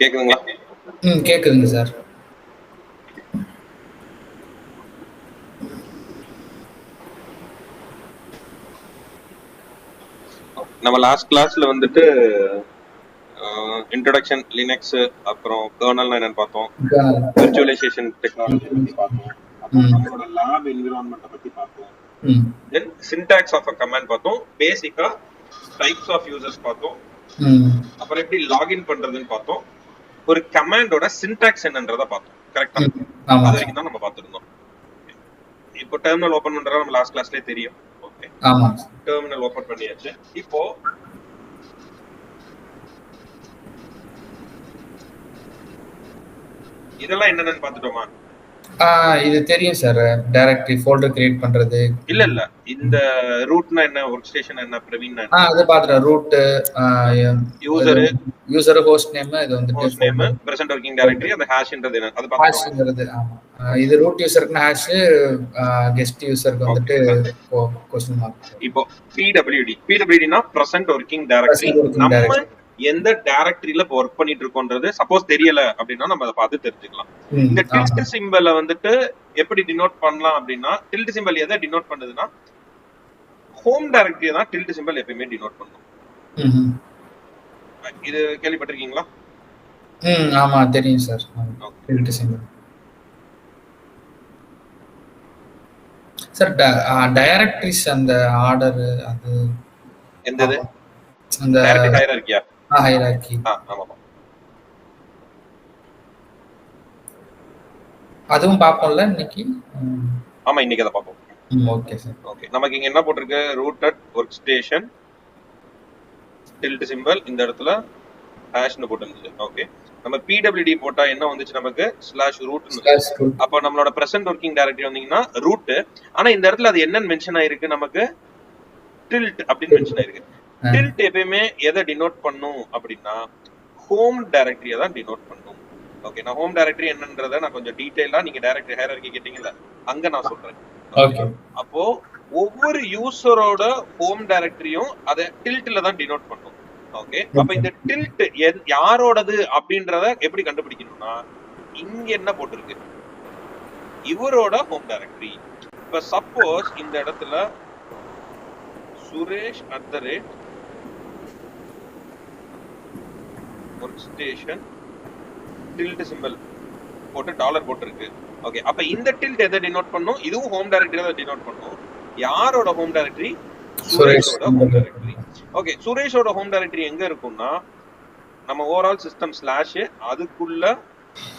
கேக்குதுங்களா? கேக்குதுங்க சார். நம்ம லாஸ்ட் கிளாஸ்ல வந்துட்டு இன்ட்ரோடக்ஷன் லினக்ஸ், அப்புறம் கர்னல் என்னன்னு பார்த்தோம், விர்ச்சுவலைசேஷன் டெக்னாலஜி பத்தி பார்த்தோம், அப்புறம் நம்மளோட லேப் என்விரான்மெண்ட் பத்தி பார்த்தோம், தென் சின்டாக்ஸ் ஆஃப் அ கமாண்ட் பார்த்தோம், பேசிக்கா டைப்ஸ் ஆஃப் யூசர்ஸ் பார்த்தோம், அப்புறம் எப்படி லாகின் பண்றதுன்னு பார்த்தோம், ஒரு கமாண்டோட சின்டாக்ஸ் என்னன்றத பார்த்தோம். கரெக்டா? அது வரைக்கும் தான் நம்ம பார்த்துருந்தோம். இப்போ டெர்மினல் ஓபன் பண்றதா நம்ம லாஸ்ட் கிளாஸ்லயே தெரியும். ஓகே, டெர்மினல் ஓபன் பண்ணியாச்சு. இப்போ இதெல்லாம் என்னன்னு பார்த்துட்டோமா? இது தெரியும் சார். டைரக்டரி ஃபோல்டர் கிரியேட் பண்றது. இல்ல இந்த ரூட்னா என்ன, வொர்க் ஸ்டேஷன் என்ன, பிரவீன் என்ன, அது பாத்துறேன். ரூட், யூசர் ஹோஸ்ட் நேம், இது வந்துட்டு host name, present working directory, அந்த ஹேஷ்ன்றது என்ன அது ஹேஷ்ங்கிறது. ஆமா, இது ரூட் யூசருக்கு ஹேஷ், கெஸ்ட் யூசருக்கு வந்துட்டு क्वेश्चन மார்க். இப்போ பிடபிள்யூடினா பிரசன்ட் வொர்க்கிங் டைரக்டரி. நம்ம எந்த டைரக்டரியில இப்போ ஒர்க் பண்ணிட்டு இருக்கோம்ன்றது சப்போஸ் தெரியல அப்படின்னா நம்ம அதை பார்த்து தெரிஞ்சுக்கலாம். இந்த டில்ட் சிம்பலை வந்துட்டு எப்படி டினோட் பண்ணலாம் அப்படின்னா, டில்ட் சிம்பல் எதை டினோட் பண்ணுதுன்னா ஹோம் டைரக்டரி தான் டில்ட் சிம்பல் எப்பயுமே டினோட் பண்ணும். இது கேள்விப்பட்டிருக்கீங்களா? ஆமா தெரியும் sir. Tilde symbol sir. Directories அந்த ஆர்டர், அது எந்தது? அந்த டைரக்டரி ஹையரார்க்கியா? ஹையரார்க்கி. ஆமா, அதுவும் பாப்போம்ல இன்னைக்கு. ஆமா, இன்னைக்கு அதை பார்ப்போம். Okay sir. ஓகே, நமக்கு இங்க என்ன போட்டிருக்கு? Rooted work station tilde symbol, இந்த இடத்துல ஹேஷ்னு போட்டுருந்துச்சு. ஓகே, நம்ம பிடபிள்யூடி போட்டா என்ன வந்துச்சு நமக்கு? /root. அப்போ நம்மளோட பிரசன்ட் வொர்க்கிங் டைரக்டரி வந்தீங்கன்னா ரூட். ஆனா இந்த இடத்துல அது என்னன்னு மென்ஷன் ஆயிருக்கு? நமக்கு டில்ட் அப்படின்னு மென்ஷன் ஆயிருக்கு. டில்ட் எப்பயுமே எதை டினோட் பண்ணும் அப்படின்னா ஹோம் டைரக்டரியை தான் டினோட் பண்ணும். ஓகே, நான் ஹோம் டைரக்டரி என்னன்றதை நான் கொஞ்சம் டீடைலா, நீங்க டைரக்டரி ஹையரார்க்கி கேட்டீங்கல்ல, அங்க நான் சொல்றேன். அப்போ ஒவ்வொரு யூசரோட ஹோம் டைரக்டரியும் அதை டில்ட்ல தான் டினோட் பண்ணும். ஓகே, அப்ப இந்த டில்ட் யாரோடது அப்படின்றத எப்படி கண்டுபிடிக்கணும்னா, இங்க என்ன போட்டிருக்கு? இவரோட ஹோம் டைரக்டரி. இப்ப சப்போஸ் இந்த இடத்துல சுரேஷ் @workstation டில்ட் சிம்பல் போட்டு டாலர் போட்டிருக்கு. ஓகே, அப்ப இந்த டில்ட் எதை டினோட் பண்ணும்? இதுவும் ஹோம் டைரக்டரி தான் டினோட் பண்ணும். யாரோட ஹோம் டைரக்டரி? சுரேஷோட ஹோம் டைரக்டரி. ஓகே, சுரேஷோட ஹோம் டைரக்டரி எங்க இருக்கும்னா நம்ம ஓவரால் சிஸ்டம் ஸ்லாஷ், அதுக்குள்ள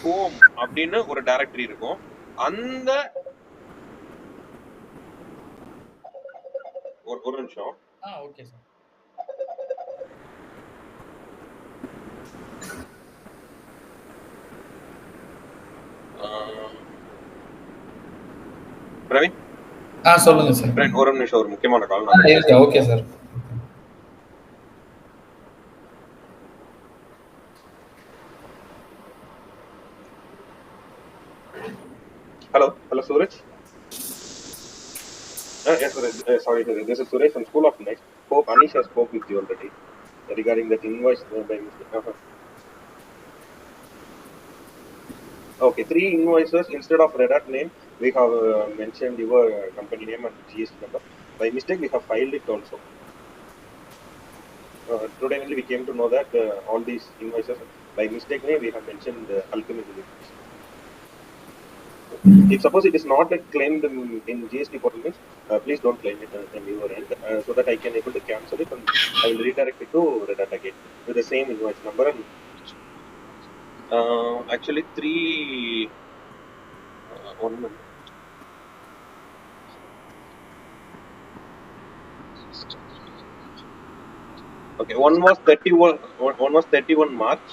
ஹோம் அப்படின்னு ஒரு டைரக்டரி இருக்கும். அந்த ஒரு நிமிஷம். Okay sir. பிரவீன், சொல்லுங்க சார். ஒரு நிமிஷம், ஒரு முக்கியமான call. Okay sir. Hello, Suraj. Yes, sorry, this is Suresh from School of Next. Hope Anisha spoke with you already regarding that invoice by mistake. Okay, 3 invoices instead of Red Hat name, we have mentioned your company name and GST number. By mistake, we have filed it also. Today only we came to know that all these invoices, by mistake, we have mentioned Alchemy. If suppose it is not claimed in GST portal, means please don't claim it in your end, so that I can able to cancel it and I will redirect it to Red Hat again with the same invoice number. And actually 3 1 minute. Okay, one was 31 March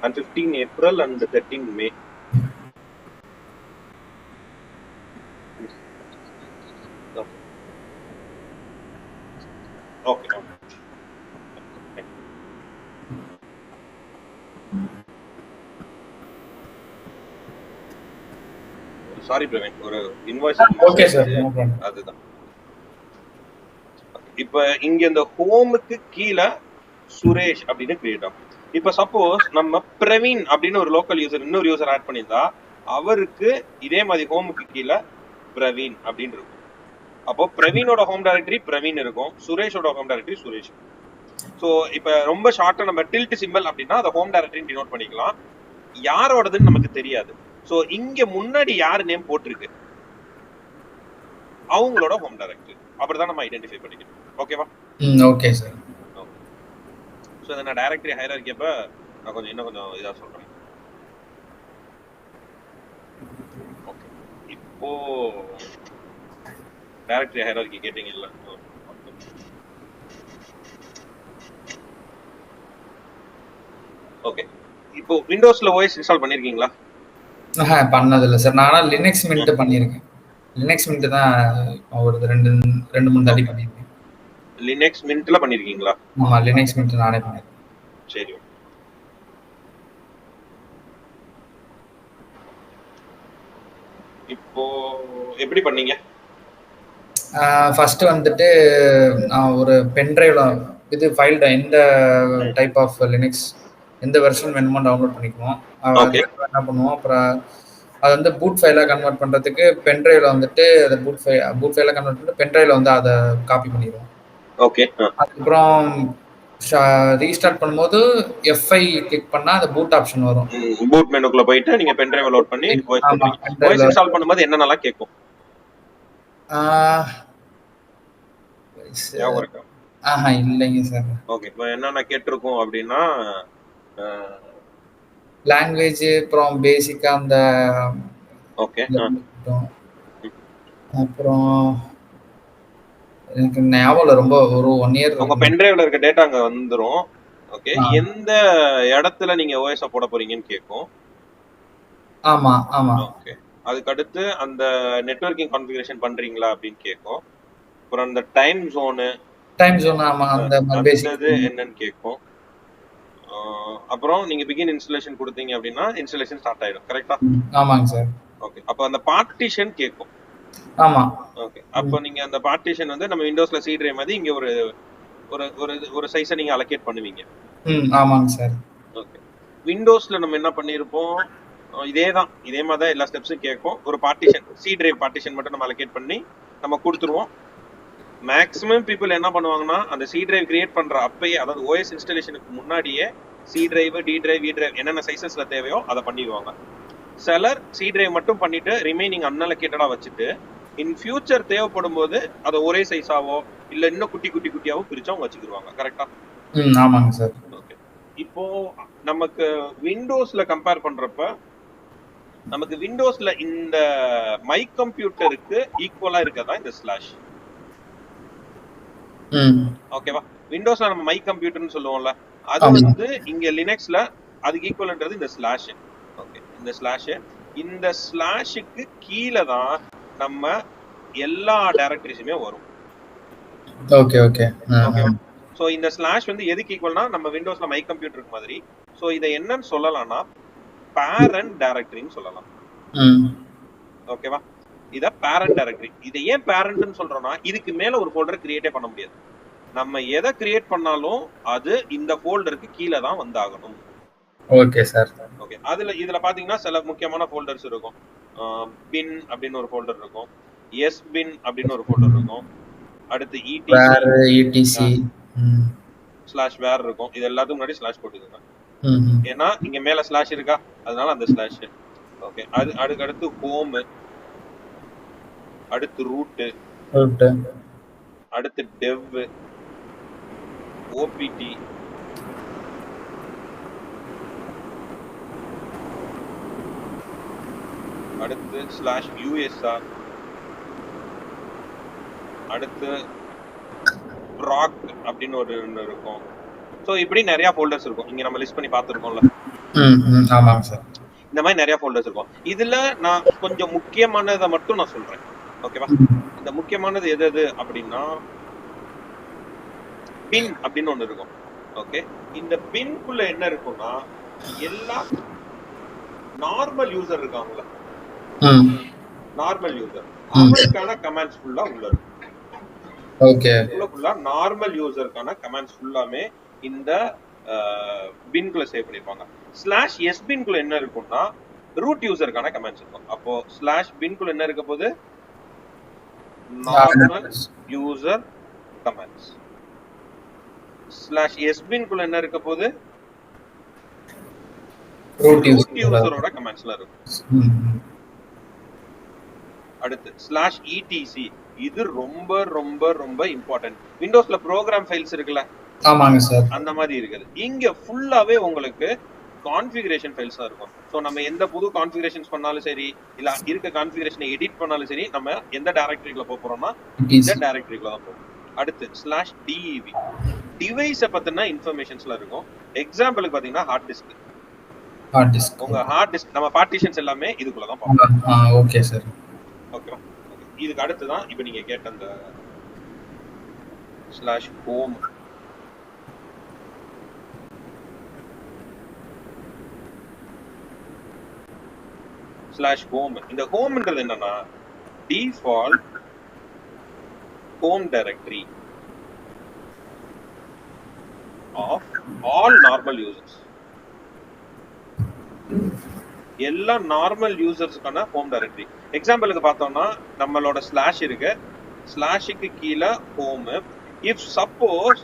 and 15 April and 13 May. Okay. Sorry, Praveen, ஒரு invoice. Okay sir. அதுதான். இப்ப இங்க இந்த ஹோமுக்கு கீழே சுரேஷ் அப்படின்னு create ஆகும். இப்ப suppose நம்ம பிரவீன் அப்படின்னு ஒரு லோக்கல் யூசர் இன்னொரு யூசர் ஆட் பண்ணியிருந்தா அவருக்கு இதே மாதிரி ஹோமுக்கு கீழே பிரவீன் அப்படின்னு இருக்கும். அப்போ பிரவீனோட ஹோம் டைரக்டரி பிரவீன் இருக்கும், சுரேஷோட ஹோம் டைரக்டரி சுரேஷ். ஸோ இப்ப ரொம்ப ஷார்ட்டா நம்ம டில்ட் சிம்பிள் அப்படின்னா அதை ஹோம் டைரக்டரி டினோட் பண்ணிக்கலாம். யாரோடதுன்னு நமக்கு தெரியாது. ஸோ இங்க முன்னாடி யார் நேம் போட்டிருக்கு அவங்களோட ஹோம் டைரக்டரி அப்படிதான் நம்ம ஐடென்டிஃபை பண்ணிக்கணும். ஓகேவா? Okay sir. ஸோ இதை நான் டைரக்டரி ஹையரார்கி அப்ப நான் கொஞ்சம் இன்னும் கொஞ்சம் இதா சொல்றேன். ஓகே, இப்போ டைரக்டரி ஹையரார்கி கேட்டீங்கல்ல, ஓகே. இப்போ விண்டோஸ்ல ஓஎஸ் இன்ஸ்டால் பண்ணிருக்கீங்களா? பண்ணது இல்லை சார். நான் லினக்ஸ் மின்ட் பண்ணியிருக்கேன். லினக்ஸ் மின்ட் தான் ஒரு 2-3 தாட்டி பண்ணியிருக்கேன். லினக்ஸ் மின்ட்ல பண்ணிருக்கீங்களா? ஆமா, லினக்ஸ் மின்ட் நானே பண்ணிருக்கேன். சரி. இப்போ எப்படி பண்ணீங்க? ஃபர்ஸ்ட் வந்துட்டு நான் ஒரு பென்ட்ரைவ்ல இது ஃபைல் எந்த டைப் ஆஃப் லினக்ஸ் எந்த வெர்ஷன் வேணுமோ டவுன்லோட் பண்ணிக்குவோம். என்ன பண்ணுவோம், அப்புறம் அது வந்து பூட் ஃபைலாக கன்வெர்ட் பண்ணுறதுக்கு பென்ட்ரைவ்ல வந்துட்டு அதை பூட் ஃபைலாக கன்வெர்ட் பண்ணிட்டு பென்ட்ரைவ்ல வந்து அதை காப்பி பண்ணிடுவோம். ஓகே. அதுக்கப்புறம் ரீஸ்டார்ட் பண்ணும்போது F5 கிளிக் பண்ணா அந்த பூட் ஆப்ஷன் வரும். பூட் மெனுக்குள்ள போயிட்டு நீங்க பென் டிரைவ் லோட் பண்ணி வாய்ஸ் இன்ஸ்டால் பண்ணும்போது என்னென்னலாம் கேட்கும்? இல்லைங்க சார். ஓகே, இப்போ என்னென்ன கேட்டிருக்கோம் அப்படின்னா லாங்குவேஜ், அப்புறம் பேசிக்கா அந்த ஓகே, அப்புறம் எனக்கு ஞாபகம் ரொம்ப ஒரு 1 இயர் உங்க பென் டிரைவ்ல இருக்க டேட்டா அங்க வந்துரும். ஓகே, எந்த இடத்துல நீங்க ஓஎஸ் போட போறீங்கன்னு கேட்கும். ஆமா ஆமா. ஓகே, அதுக்கு அடுத்து அந்த நெட்வொர்க்கிங் கான்ஃபிகரேஷன் பண்றீங்களா அப்படின்னு கேட்கும். அப்புறம் அந்த டைம் ஜோன் ஆமா, அந்த பேசிக் என்னன்னு கேட்கும். அப்புறம் நீங்க பிகின் இன்ஸ்டாலேஷன் கொடுத்தீங்க அப்படின்னா இன்ஸ்டாலேஷன் ஸ்டார்ட் ஆயிடும். கரெக்ட்டா? ஆமாங்க சார். ஓகே, அப்ப அந்த பார்ட்டிஷன் கேட்கும். ஆமா. ஓகே, அப்ப நீங்க அந்த பார்ட்டிஷன் வந்து நம்ம விண்டோஸ்ல சி டிரைவ் மாதிரி இங்க ஒரு ஒரு ஒரு ஒரு சைஸை நீங்க அலோகேட் பண்ணுவீங்க. ஆமாங்க சார். ஓகே, விண்டோஸ்ல நம்ம என்ன பண்ணிருப்போம், இதே மாதிரி தான் எல்லா ஸ்டெப்ஸும் கேட்கும். ஒரு பார்ட்டிஷன் சி டிரைவ் பார்ட்டிஷன் மட்டும் நம்ம அலோகேட் பண்ணி நம்ம கொடுத்துருவோம். மேக்ஸிமம் பீப்புள் என்ன பண்ணுவாங்கன்னா அந்த சி டிரைவ் கிரியேட் பண்ற அப்பயே, அதாவது ஓஎஸ் இன்ஸ்டாலேஷனுக்கு முன்னாடியே C drive, D drive, V drive என்னென்ன சைசஸ்ல தேவையோ அதை பண்ணிடுவாங்க. சிலர் சி டிரைவ் மட்டும் பண்ணிட்டு ரிமைனிங் அன்அலோகேட்டடா வச்சுட்டு இன் ஃபியூச்சர் தேவைப்படும் போது அதை ஒரே சைஸாவோ இல்ல இன்னும் குட்டி குட்டி குட்டியாவோ பிரிச்சு அவங்க வச்சுக்கிடுவாங்க. கரெக்டா? ஆமாங்க சார். ஓகே, இப்போ நமக்கு விண்டோஸ்ல கம்பேர் பண்றப்ப நமக்கு விண்டோஸ்ல இந்த மை கம்ப்யூட்டருக்கு ஈக்குவலா இருக்கதான் இந்த ஸ்லாஷ். ஓகேவா? விண்டோஸ்ல நம்ம மை கம்ப்யூட்டர்னு சொல்லுவோம்ல, அது வந்து இங்க லினக்ஸ்ல அதுக்கு ஈக்குவல்ன்றது இந்த ஸ்லாஷ். ஓகே, இந்த ஸ்லாஷ், இந்த ஸ்லாஷுக்கு கீழே தான் நம்ம எல்லா டைரக்டரிஸுமே வரும். Okay okay okay. சோ இந்த ஸ்லாஷ் வந்து எதுக்கு ஈக்குவல்னா நம்ம விண்டோஸ்ல மை கம்ப்யூட்டருக்கு மாதிரி. சோ இதை என்னன்னு சொல்லலாம்னா பேரண்ட் டைரக்டரின்னு சொல்லலாம். ஓகேவா? இத பேரண்ட் டைரக்டரி. இதை ஏன் பேரண்ட்னு சொல்றோம்னா இதுக்கு மேல ஒரு ஃபோல்டர் கிரியேட்டே பண்ண முடியாது. நம்ம எதை கிரியேட் பண்ணாலும் அது இந்த ஃபோல்டருக்கு கீழே தான் வந்தாகணும். Okay sir. ஓகே, இதுல பாத்தீங்கன்னா சில முக்கியமான ஃபோல்டர்ஸ் இருக்கும். பின் அப்படின்னு ஒரு ஃபோல்டர் இருக்கும், எஸ் பின் அப்படின்னு ஒரு ஃபோல்டர் இருக்கும், அடுத்து இடிசி ஸ்லாஷ் வேர் இருக்கும். இது எல்லாத்துக்கும் முன்னாடி ஸ்லாஷ் போட்டுக்கோங்க. ஏன்னா இங்க மேல ஸ்லாஷ் இருக்கா, அதனால அந்த ஸ்லாஷ். ஓகே, அடுத்து ஹோம், அடுத்து ரூட், அடுத்து டெவ், ஓபிடி, அடுத்து ஸ்லாஷ் யூஎஸ்ஆர், அடுத்து ப்ராக் அப்படின்னு ஒரு இருக்கும். ஸோ இப்படி நிறைய ஃபோல்டர்ஸ் இருக்கும். இங்க நம்ம லிஸ்ட் பண்ணி பார்த்துருக்கோம்ல. ஆமாங்க சார். இந்த மாதிரி நிறைய ஃபோல்டர்ஸ் இருக்கும். இதுல நான் கொஞ்சம் முக்கியமானதை மட்டும் நான் சொல்றேன். ஓகேவா? இந்த முக்கியமானது எது அப்படின்னா பின் அப்படின்னு ஒண்ணு இருக்கும். ஓகே, இந்த பின்குள்ள என்ன இருக்கும்னா எல்லா நார்மல் யூசர் இருக்காங்கல்ல, நார்மல் யூசர் அவங்களுக்கான கமாண்ட்ஸ் ஃபுல்லா உள்ள இருக்கும். ஓகே, ஃபுல்லா நார்மல் யூசருக்கான கமாண்ட்ஸ் ஃபுல்லாமே இந்த பின்குள்ள சேவ் பண்ணிருப்பாங்க. ஸ்லாஷ் எஸ் பின்குள்ள என்ன இருக்கும்னா ரூட் யூசருக்கான கமெண்ட்ஸ் இருக்கும். அப்போ ஸ்லாஷ் பின்குள்ள என்ன இருக்க போது normal user commands. Slash S பின்குள்ள என்ன இருக்க போது ரூட் யூசரோட கமெண்ட்ஸ்ல இருக்கும். அடுத்து ஸ்லாஷ் இடிசி, இது ரொம்ப ரொம்ப ரொம்ப இம்பார்ட்டன்ட். விண்டோஸ்ல ப்ரோக்ராம் ஃபைல்ஸ் இருக்குல்ல, ஆமாங்க சார், அந்த மாதிரி இருக்குது. இங்க ஃபுல்லாவே உங்களுக்கு கான்ஃபிகரேஷன் ஃபைல்ஸ் தான் இருக்கும். ஸோ நம்ம எந்த புது கான்ஃபிகரேஷன்ஸ் பண்ணாலும் சரி, இல்ல இருக்க கான்ஃபிகரேஷனை எடிட் பண்ணாலும் சரி, நம்ம எந்த டைரக்டரிக்குள்ள போறோம்னா இந்த டைரக்டரிக்குள்ள தான் போறோம். அடுத்து ஸ்லாஷ் டிஇவி, டிவைஸை பத்தின இன்ஃபர்மேஷன்ஸ்ல இருக்கும். எக்ஸாம்பிளுக்கு பாத்தீங்கன்னா ஹார்ட் டிஸ்க், உங்க ஹார்ட் டிஸ்க் நம்ம பார்ட்டிஷன்ஸ் எல்லாமே இதுக்குள்ள தான் பார்ப்போம். ஓகே சார், ஓகேவா? இதுக்கு அடுத்து தான் இப்போ நீங்க கேட்ட அந்த ஸ்லாஷ் ஹோம். ஸ்லாஷ் ஹோம், இந்த ஹோம்ன்றது என்னன்னா default home directory of all normal users. எல்லா நார்மல் யூசர்ஸ்க்கான ஹோம் டைரக்டரி. எக்ஸாம்பிளுக்கு பார்த்தோம்னா நம்மளோட ஸ்லாஷ் இருக்கு, ஸ்லாஷுக்கு கீழே ஹோம். இஃப் சப்போஸ்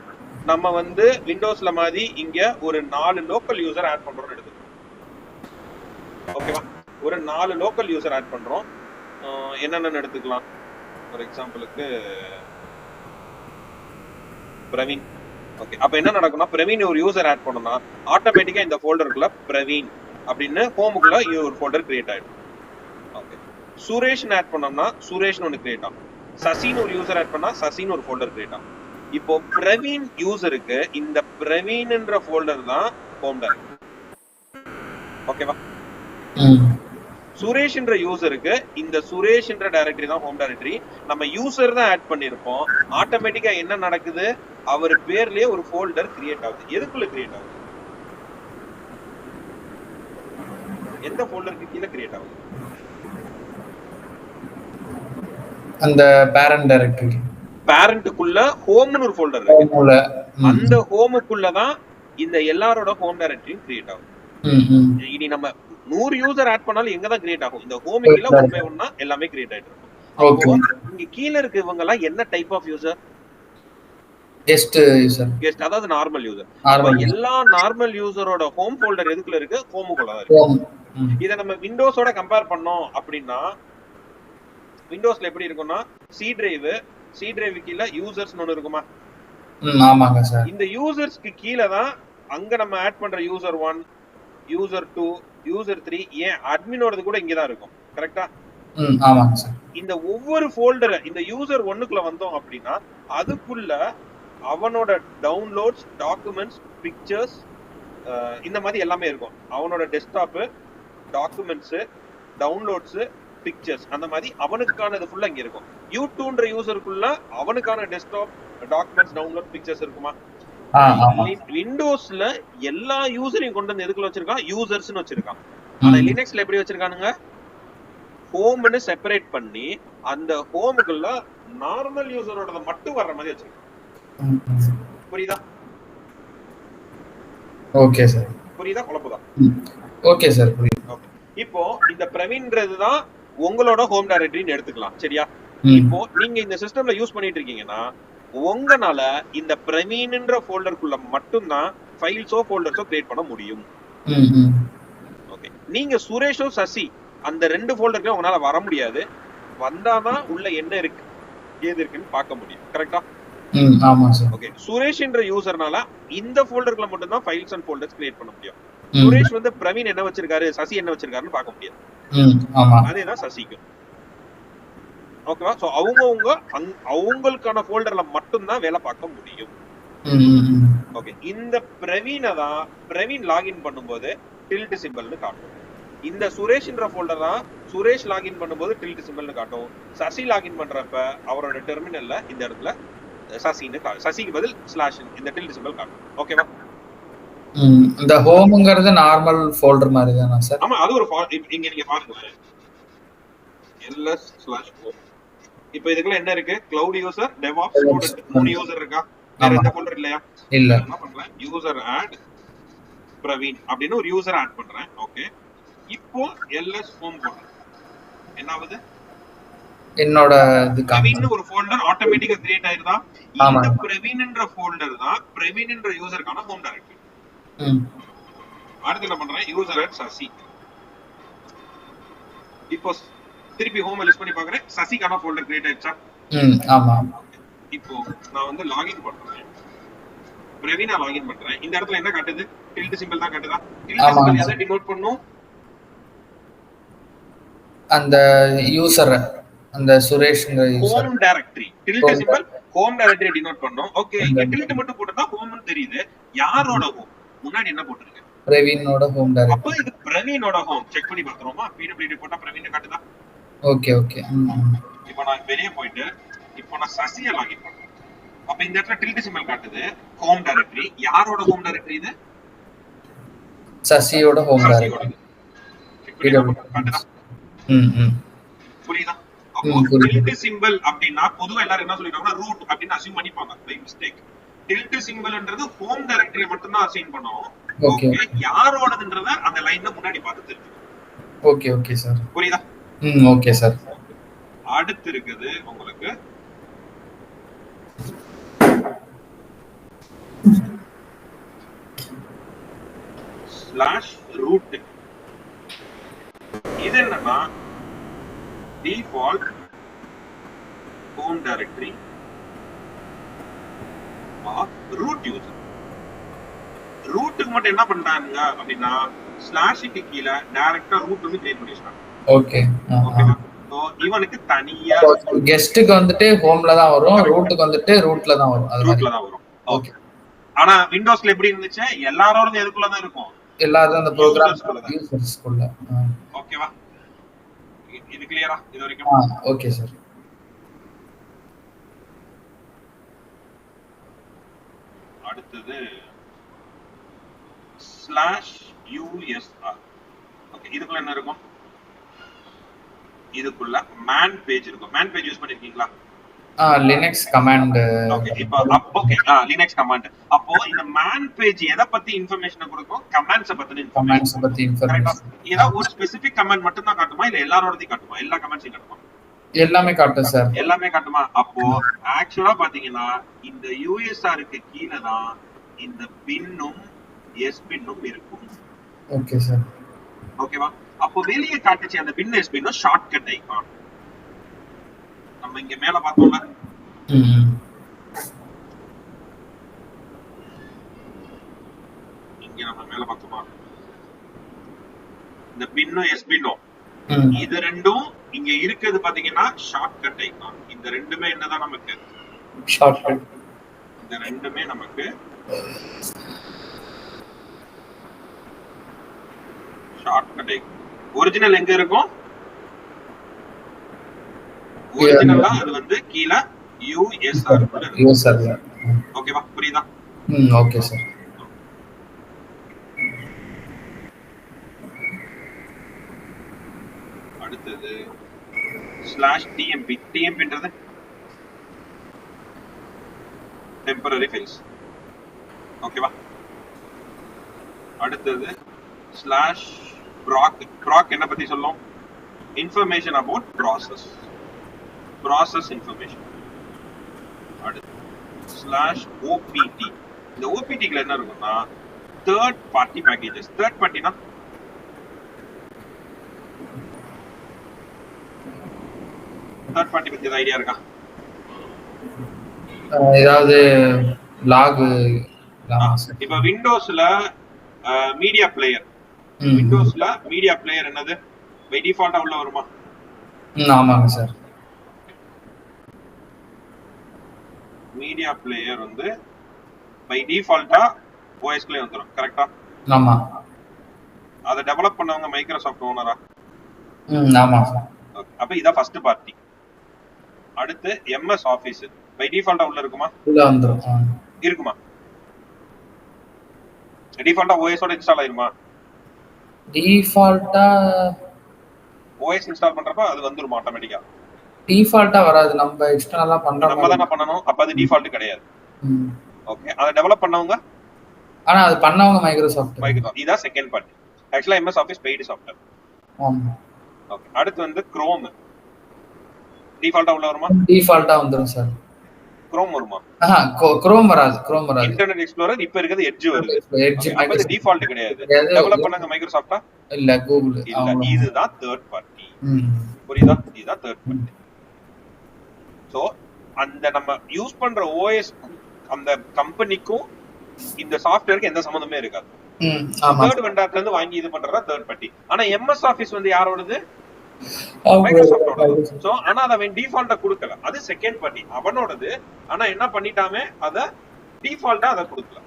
நம்ம வந்து விண்டோஸ்ல மாதிரி இங்க ஒரு 4 லோக்கல் யூசர் ஆட் பண்றோம்னு எடுத்துக்கோம். ஓகேவா? ஒரு 4 லோக்கல் யூசர் ஆட் பண்றோம். என்னென்னு எடுத்துக்கலாம். ஃபார் எக்ஸாம்பிளுக்கு பிரவீன். ஓகே, அப்ப என்ன நடக்கும்னா பிரவீன் ஒரு யூசர் ஆட் பண்ணோம்னா ஆட்டோமேட்டிக்கா இந்த ஃபோல்டருக்குள்ள பிரவீன் அப்படின்னு ஹோமுக்குள்ள ஒரு ஃபோல்டர் கிரியேட் ஆயிடும். ஓகே, சுரேஷ் ஆட் பண்ணோம்னா சுரேஷ்னு ஒன்று கிரியேட் ஆகும். சசின்னு ஒரு யூசர் ஆட் பண்ணா சசின்னு ஒரு ஃபோல்டர் கிரியேட் ஆகும். இப்போ பிரவீன் யூசருக்கு இந்த பிரவீன்ன்ற ஃபோல்டர் தான் ஹோம் டைரக்டரி. ஓகேவா? சுரேஷ்ன்ற யூசருக்கு இந்த சுரேஷ்ன்ற டைரக்டரி தான் ஹோம் டைரக்டரி. நம்ம யூசர் தான் ஆட் பண்ணிருப்போம். ஆட்டோமேட்டிக்கா என்ன நடக்குது, அவர் பேர்லயே ஒரு ஃபோல்டர் கிரியேட் ஆகுது. எதுக்குள்ள கிரியேட் ஆகுது? எந்த ஃபோல்டருக்கு கீழ கிரியேட் ஆகுது? அந்த பேரண்ட் டைரக்டரி. பேரண்ட்க்குள்ள ஹோம்னு ஒரு ஃபோல்டர் இருக்கு. அந்த ஹோமுக்குள்ள தான் இந்த எல்லாரோட ஹோம் டைரக்டரியும் கிரியேட் ஆகும். இனி நம்ம 100 யூசர் ஆட் பண்ணாலும் எங்க தான் கிரியேட் ஆகும்? இந்த ஹோம் கீழ ஒன் பை ஒன்னா எல்லாமே கிரியேட் ஆயிட்டு இருக்கும். அப்போ இங்க கீழ இருக்க இவங்க எல்லாம் என்ன type of user? Guest user. Guest, அதாவது நார்மல் யூசர். அப்ப எல்லா நார்மல் யூசரோட ஹோம் ஃபோல்டர் எதுக்குள்ள இருக்கு? ஹோமுக்குள்ள தான் இருக்கு. இத நம்ம விண்டோஸோட கம்பேர் பண்ணோம் அப்படின்னா விண்டோஸ்ல எப்படி இருக்கும்னா சி டிரைவ் கீழ யூசர்ஸ்னு ஒன்னு இருக்குமா? ஆமாங்க சார். இந்த யூசர்ஸ்க்கு கீழ தான் அங்க நம்ம ஆட் பண்ற யூசர் 1, யூசர் 2, யூசர் 3, ஏன் அட்மினோடது கூட இங்க தான் இருக்கும். கரெக்ட்டா? ஆமாங்க சார். இந்த ஒவ்வொரு ஃபோல்டர் இந்த யூசர் 1க்குள்ள வந்தோம் அப்படின்னா அதுக்குள்ள அவனோட டவுன்லோட்ஸ், டாக்குமெண்ட்ஸ், பிக்சர்ஸ், இந்த மாதிரி எல்லாமே இருக்கும். அவனோட டெஸ்க்டாப், டாக்குமெண்ட்ஸ், டவுன்லோட்ஸ், பிக்சர்ஸ், அந்த மாதிரி அவனுக்கானது ஃபுல்லா இங்க இருக்கும். U2ன்ற யூசருக்குள்ள அவனுக்கான டெஸ்க்டாப், டாக்குமெண்ட்ஸ், டவுன்லோட், பிக்சர்ஸ் இருக்குமா? விண்டோஸ்ல எல்லா யூசரையும் கொண்டு வந்து எதுக்குள்ள வச்சிருக்கான்? யூசர்ஸ்னு வச்சிருக்கான். ஆனா லினக்ஸ்ல எப்படி வச்சிருக்கானுங்க? ஹோம்னு செப்பரேட் பண்ணி அந்த ஹோமுக்குள்ள நார்மல் யூசரோட மட்டும் வர்ற மாதிரி வச்சிருக்கான். புரியுதா? Okay sir. புரியுதா? குழப்பதா? ஓகே சார், புரியுது. ஓகே, இப்போ இந்த பிரவீன்ன்றது தான் உங்களோட ஹோம் டைரக்டரின்னு எடுத்துக்கலாம். சரியா? இப்போ நீங்க இந்த சிஸ்டம்ல யூஸ் பண்ணிட்டு இருக்கீங்கன்னா உங்களால இந்த பிரவீன்ன்ற ஃபோல்டருக்குள்ள மட்டும் தான் ஃபைல்ஸோ ஃபோல்டர்ஸோ கிரியேட் பண்ண முடியும். ஓகே, நீங்க சுரேஷோ சசி அந்த 2 ஃபோல்டருக்கு உங்களால வர முடியாது. வந்தாதான் உள்ள என்ன இருக்கு ஏது இருக்குன்னு பார்க்க முடியும். கரெக்ட்டா? ஆமா சார். ஓகே, சுரேஷ்ன்ற யூசர்னால இந்த ஃபோல்டருக்குள்ள மட்டும் தான் ஃபைல்ஸ் அண்ட் ஃபோல்டர்ஸ் கிரியேட் பண்ண முடியும். சுரேஷ் வந்து பிரவீன் என்ன வச்சிருக்காரு, சசி என்ன வச்சிருக்காருன்னு பார்க்க முடியாது. ஆமா, அதேதான் சசிக்கும். ஓகேவா? சோ அவங்களுக்கான ஃபோல்டர்ல மட்டும் தான் வேலை பார்க்க முடியும். ஓகே, இந்த பிரவீனை தான் பிரவீன் லாகின் பண்ணும்போது டில்ட் சிம்பல்னு காட்டும். இந்த சுரேஷ்ன்ற ஃபோல்டர் தான் சுரேஷ் லாகின் பண்ணும்போது டில்ட் சிம்பல்னு காட்டும். சசி லாகின் பண்றப்ப அவரோட டெர்மினல்ல இந்த இடத்துல சசிக்கு பதில் ஸ்லாஷ் இந்த டில்ட் சிம்பல் காட்டும். ஓகேவா? இந்த ஹோம்ங்கிறது நார்மல் ஃபோல்டர் மாதிரி தானா சார்? ஆமா, அது ஒரு இங்க நீங்க பாருங்க ls/home. இப்போ இதுக்குள்ள என்ன இருக்கு? Cloud user, DevOps, student, 3 user இருக்கா? வேற எந்த ஃபோல்டர் இல்லையா? இல்ல. என்ன பண்றேன்? யூசர் ஆட் பிரவீன் அப்படின்னு ஒரு யூசர் ஆட் பண்றேன். ஓகே, இப்போ ls ஹோம் போடுறேன். என்ன ஆகுது? என்னோட இது பிரவீன் ஒரு ஃபோல்டர் ஆட்டோமேட்டிக்கா கிரியேட் ஆயிருதா? இந்த பிரவீன்ன்ற ஃபோல்டர் தான் பிரவீன்ன்ற யூசருக்கான ஹோம் டைரக்டரி. அடுத்து என்ன பண்றேன்? User add Sasi. இப்போ திருப்பி ஹோம் லிஸ்ட் பண்ணி பார்க்கறேன். சசிக்கான ஃபோல்டர் கிரியேட் ஆயிடுச்சா? ஆமா. இப்போ நான் வந்து லாகின் பண்றேன். பிரவீனா லாகின் பண்றேன். இந்த இடத்துல என்ன காட்டுது? டில்ட் சிம்பிள் தான் காட்டுதா? டில்ட் சிம்பிள் எதை டினோட் பண்ணும்? அந்த யூசர், அந்த சுரேஷ்ங்கிற user home directory. Tilde symbol home directory denote பண்ணும். ஓகே, இங்க டில்ட் மட்டும் போட்டா ஹோம்னு தெரியுது. யாரோட ஹோம்? முன்னாடி என்ன போட்டுருக்கு? பிரவீனோட ஹோம் டைரக்டரி. அப்ப இது பிரவீனோட ஹோம். செக் பண்ணி பாத்துறோமா? pwd போட்டா பிரவீன் காட்டுதா? Okay okay. இப்போ நான் வெளிய போயிட்டு இப்போ நான் சசியை லாகின் பண்றேன். அப்ப இந்த இடத்துல டில்ட் சிம்பிள் காட்டுது. Home directory. யாரோட ஹோம் டைரக்டரி இது? சசியோட ஹோம் டைரக்டரி. காட்டுதா? புரியுதா? அப்போ டில்ட் சிம்பிள் அப்படின்னா பொதுவா எல்லாரும் என்ன சொல்லிடுவாங்கன்னா ரூட் அப்படின்னு அசைன் பண்ணிப்பாங்க பை மிஸ்டேக். டில்ட் சிம்பிள்ன்றது ஹோம் டைரக்டரி மட்டும் தான் அசைன் பண்ணுவோம். ஓகே, யாரோடதுன்றத அந்த லைன்ல முன்னாடி பார்த்து தெரிஞ்சுக்கணும். Okay okay sir. புரியுதா? Okay sir. அடுத்து இருக்குது உங்களுக்கு /root. இது என்னன்னா default home directory of root user. ரூட்டுக்கு மட்டும் என்ன பண்றாங்க அப்படின்னா ஸ்லாஷுக்கு கீழ டைரக்டா ரூட் வந்து கிரியேட் பண்ணி வச்சாங்க. ஓகே ஓகேவா? சோ இவனுக்கு தனியா கெஸ்ட்க்கு வந்துட்டு ஹோம்ல தான் வரும், ரூட்டுக்கு வந்துட்டு ரூட்ல தான் வரும். அது ரூட்ல தான் வரும். ஓகே, ஆனா விண்டோஸ்ல எப்படி இருந்துச்சு? எல்லாரோட எதுக்குள்ள தான் இருக்கும்? எல்லாரும் அந்த ப்ரோகிராம் யூசர்ஸ்க்குள்ள. ஓகேவா? இது கிளியரா இது வரைக்கும்? Okay sir. அடுத்தது /usr. ஓகே, இதுக்குள்ள என்ன இருக்கும்? இதுக்குள்ள மேன் பேஜ் இருக்கும். மேன் பேஜ் யூஸ் பண்ணிருக்கீங்களா? Linux command. ஓகே, இப்போ ஓகே லினக்ஸ் கமாண்ட். அப்போ இந்த மேன் பேஜ் எதை பத்தி இன்ஃபர்மேஷன் கொடுக்கும்? கமாண்ட்ஸ் பத்தி இன்ஃபர்மேஷன். ஏதா ஒரு ஸ்பெசிபிக் கமாண்ட் மட்டும் தான் காட்டுமா இல்ல எல்லாரோடதையும் காட்டுமா? எல்லா கமாண்ட்ஸையும் காட்டுமா? எல்லாமே காட்டும் சார். எல்லாமே காட்டுமா? அப்போ ஆக்சுவலா பாத்தீங்கன்னா இந்த யூஎஸ்ஆருக்கு கீழ தான் இந்த பின்னும் எஸ் பின்னும் இருக்கும். Okay sir. ஓகேவா? அப்போ வெளியே காட்டுச்சு அந்த பின் எஸ் பின்னும் ஷார்ட்கட் ஐகான். நம்ம இங்க மேல பார்த்தோம்ல, இங்க நம்ம மேல பார்த்தோமா இந்த பின்னும் எஸ் பின்னும், இது ரெண்டும் இங்க இருக்குது பாத்தீங்கன்னா ஷார்ட்கட் ஐகான். இந்த ரெண்டுமே என்னதான் நமக்கு ஷார்ட்கட். இந்த ரெண்டுமே நமக்கு ஷார்ட்கட் ஐகான். ஒரிஜினல் எங்க இருக்கும்? ஒரிஜினலா அது வந்து கீழ யூஎஸ்ஆர் குள்ள இருக்கு. யூஎஸ்ஆர். ஓகேவா? புரியுதா? Okay sir. அடுத்தது /tmp. tmpன்றது டெம்பரரி ஃபைல்ஸ். ஓகேவா? அடுத்தது /proc. proc என்ன பத்தி சொல்லும்? Information about process information. அடுத்து /opt. இந்த ஓபிடிக்குள்ள என்ன இருக்கும்னா தேர்ட் பார்ட்டி பேக்கேஜஸ். தேர்ட் பார்ட்டினா தேர்ட் பார்ட்டி பத்தி ஐடியா இருக்கா? ஏதாவது லாக். இப்ப விண்டோஸ்ல மீடியா பிளேயர். விண்டோஸ்ல மீடியா பிளேயர் என்னது? பை டிஃபால்ட்டா உள்ள வருமா? ஆமாங்க சார். மீடியா பிளேயர் வந்து பை டிஃபால்ட்டா OS குள்ளே வந்துரும். கரெக்ட்டா? ஆமா. அத டெவலப் பண்ணவங்க மைக்ரோசாஃப்ட் ஓனரா? ஆமா சார். அப்ப இத ஃபர்ஸ்ட் பார்ட்டி. அடுத்து MS ஆபீஸ் பை டிஃபால்ட்டா உள்ள இருக்குமா? உள்ள வந்துரும். இருக்குமா? டிஃபால்ட்டா OS ஓட இன்ஸ்டால் ஆயிருமா? டிஃபால்ட்டா OS இன்ஸ்டால் பண்றப்ப அது வந்துரும் ஆட்டோமேட்டிக்கா. டிஃபால்ட்டா வராது. நம்ம எக்ஸ்டர்னலா பண்றோம். நம்ம தான பண்ணனும். அப்ப அது டிஃபால்ட் கிடையாது. ஓகே, அத டெவலப் பண்ணவங்க ஆனா அது பண்ணவங்க மைக்ரோசாஃப்ட். இதான் செகண்ட் பார்ட்டி. ஆக்சுவலா எம்எஸ் ஆஃபீஸ் பெய்டு சாஃப்ட்வேர். ஆமா. ஓகே, அடுத்து வந்து குரோம். டிஃபால்ட்டா உள்ள வருமா? டிஃபால்ட்டா வந்துரும் சார். குரோம் வருமா? குரோம் வராது. குரோம் வராது. இன்டர்நெட் எக்ஸ்ப்ளோரர் இப்ப இருக்கிறது எட்ஜ் வருது. எட்ஜ் அப்ப இது டிஃபால்ட் கிடையாது. டெவலப் பண்ணாங்க மைக்ரோசாஃப்ட்டா? இல்ல கூகுள். இல்ல, இதுதான் தேர்ட் பார்ட்டி. புரியுதா? இதுதான் தேர்ட் பார்ட்டி. சோ அந்த நம்ம யூஸ் பண்ற ஓஎஸ் அந்த கம்பெனிக்கும் இந்த சாஃப்ட்வேருக்கு எந்த சம்பந்தமே இருக்காது. தேர்ட் வெண்டர்ல இருந்து வாங்கி இது பண்றதா தேர்ட் பார்ட்டி. ஆனா எம்எஸ் ஆபீஸ் வந்து யாரோடது? மைக்ரோசாஃப்டோட. சோ ஆனா அத அவன் டிஃபால்ட்டா கொடுக்கல, அது செகண்ட் பார்ட்டி அவனோடது. ஆனா என்ன பண்ணிட்டாமே அத டிஃபால்ட்டா அத கொடுக்கல.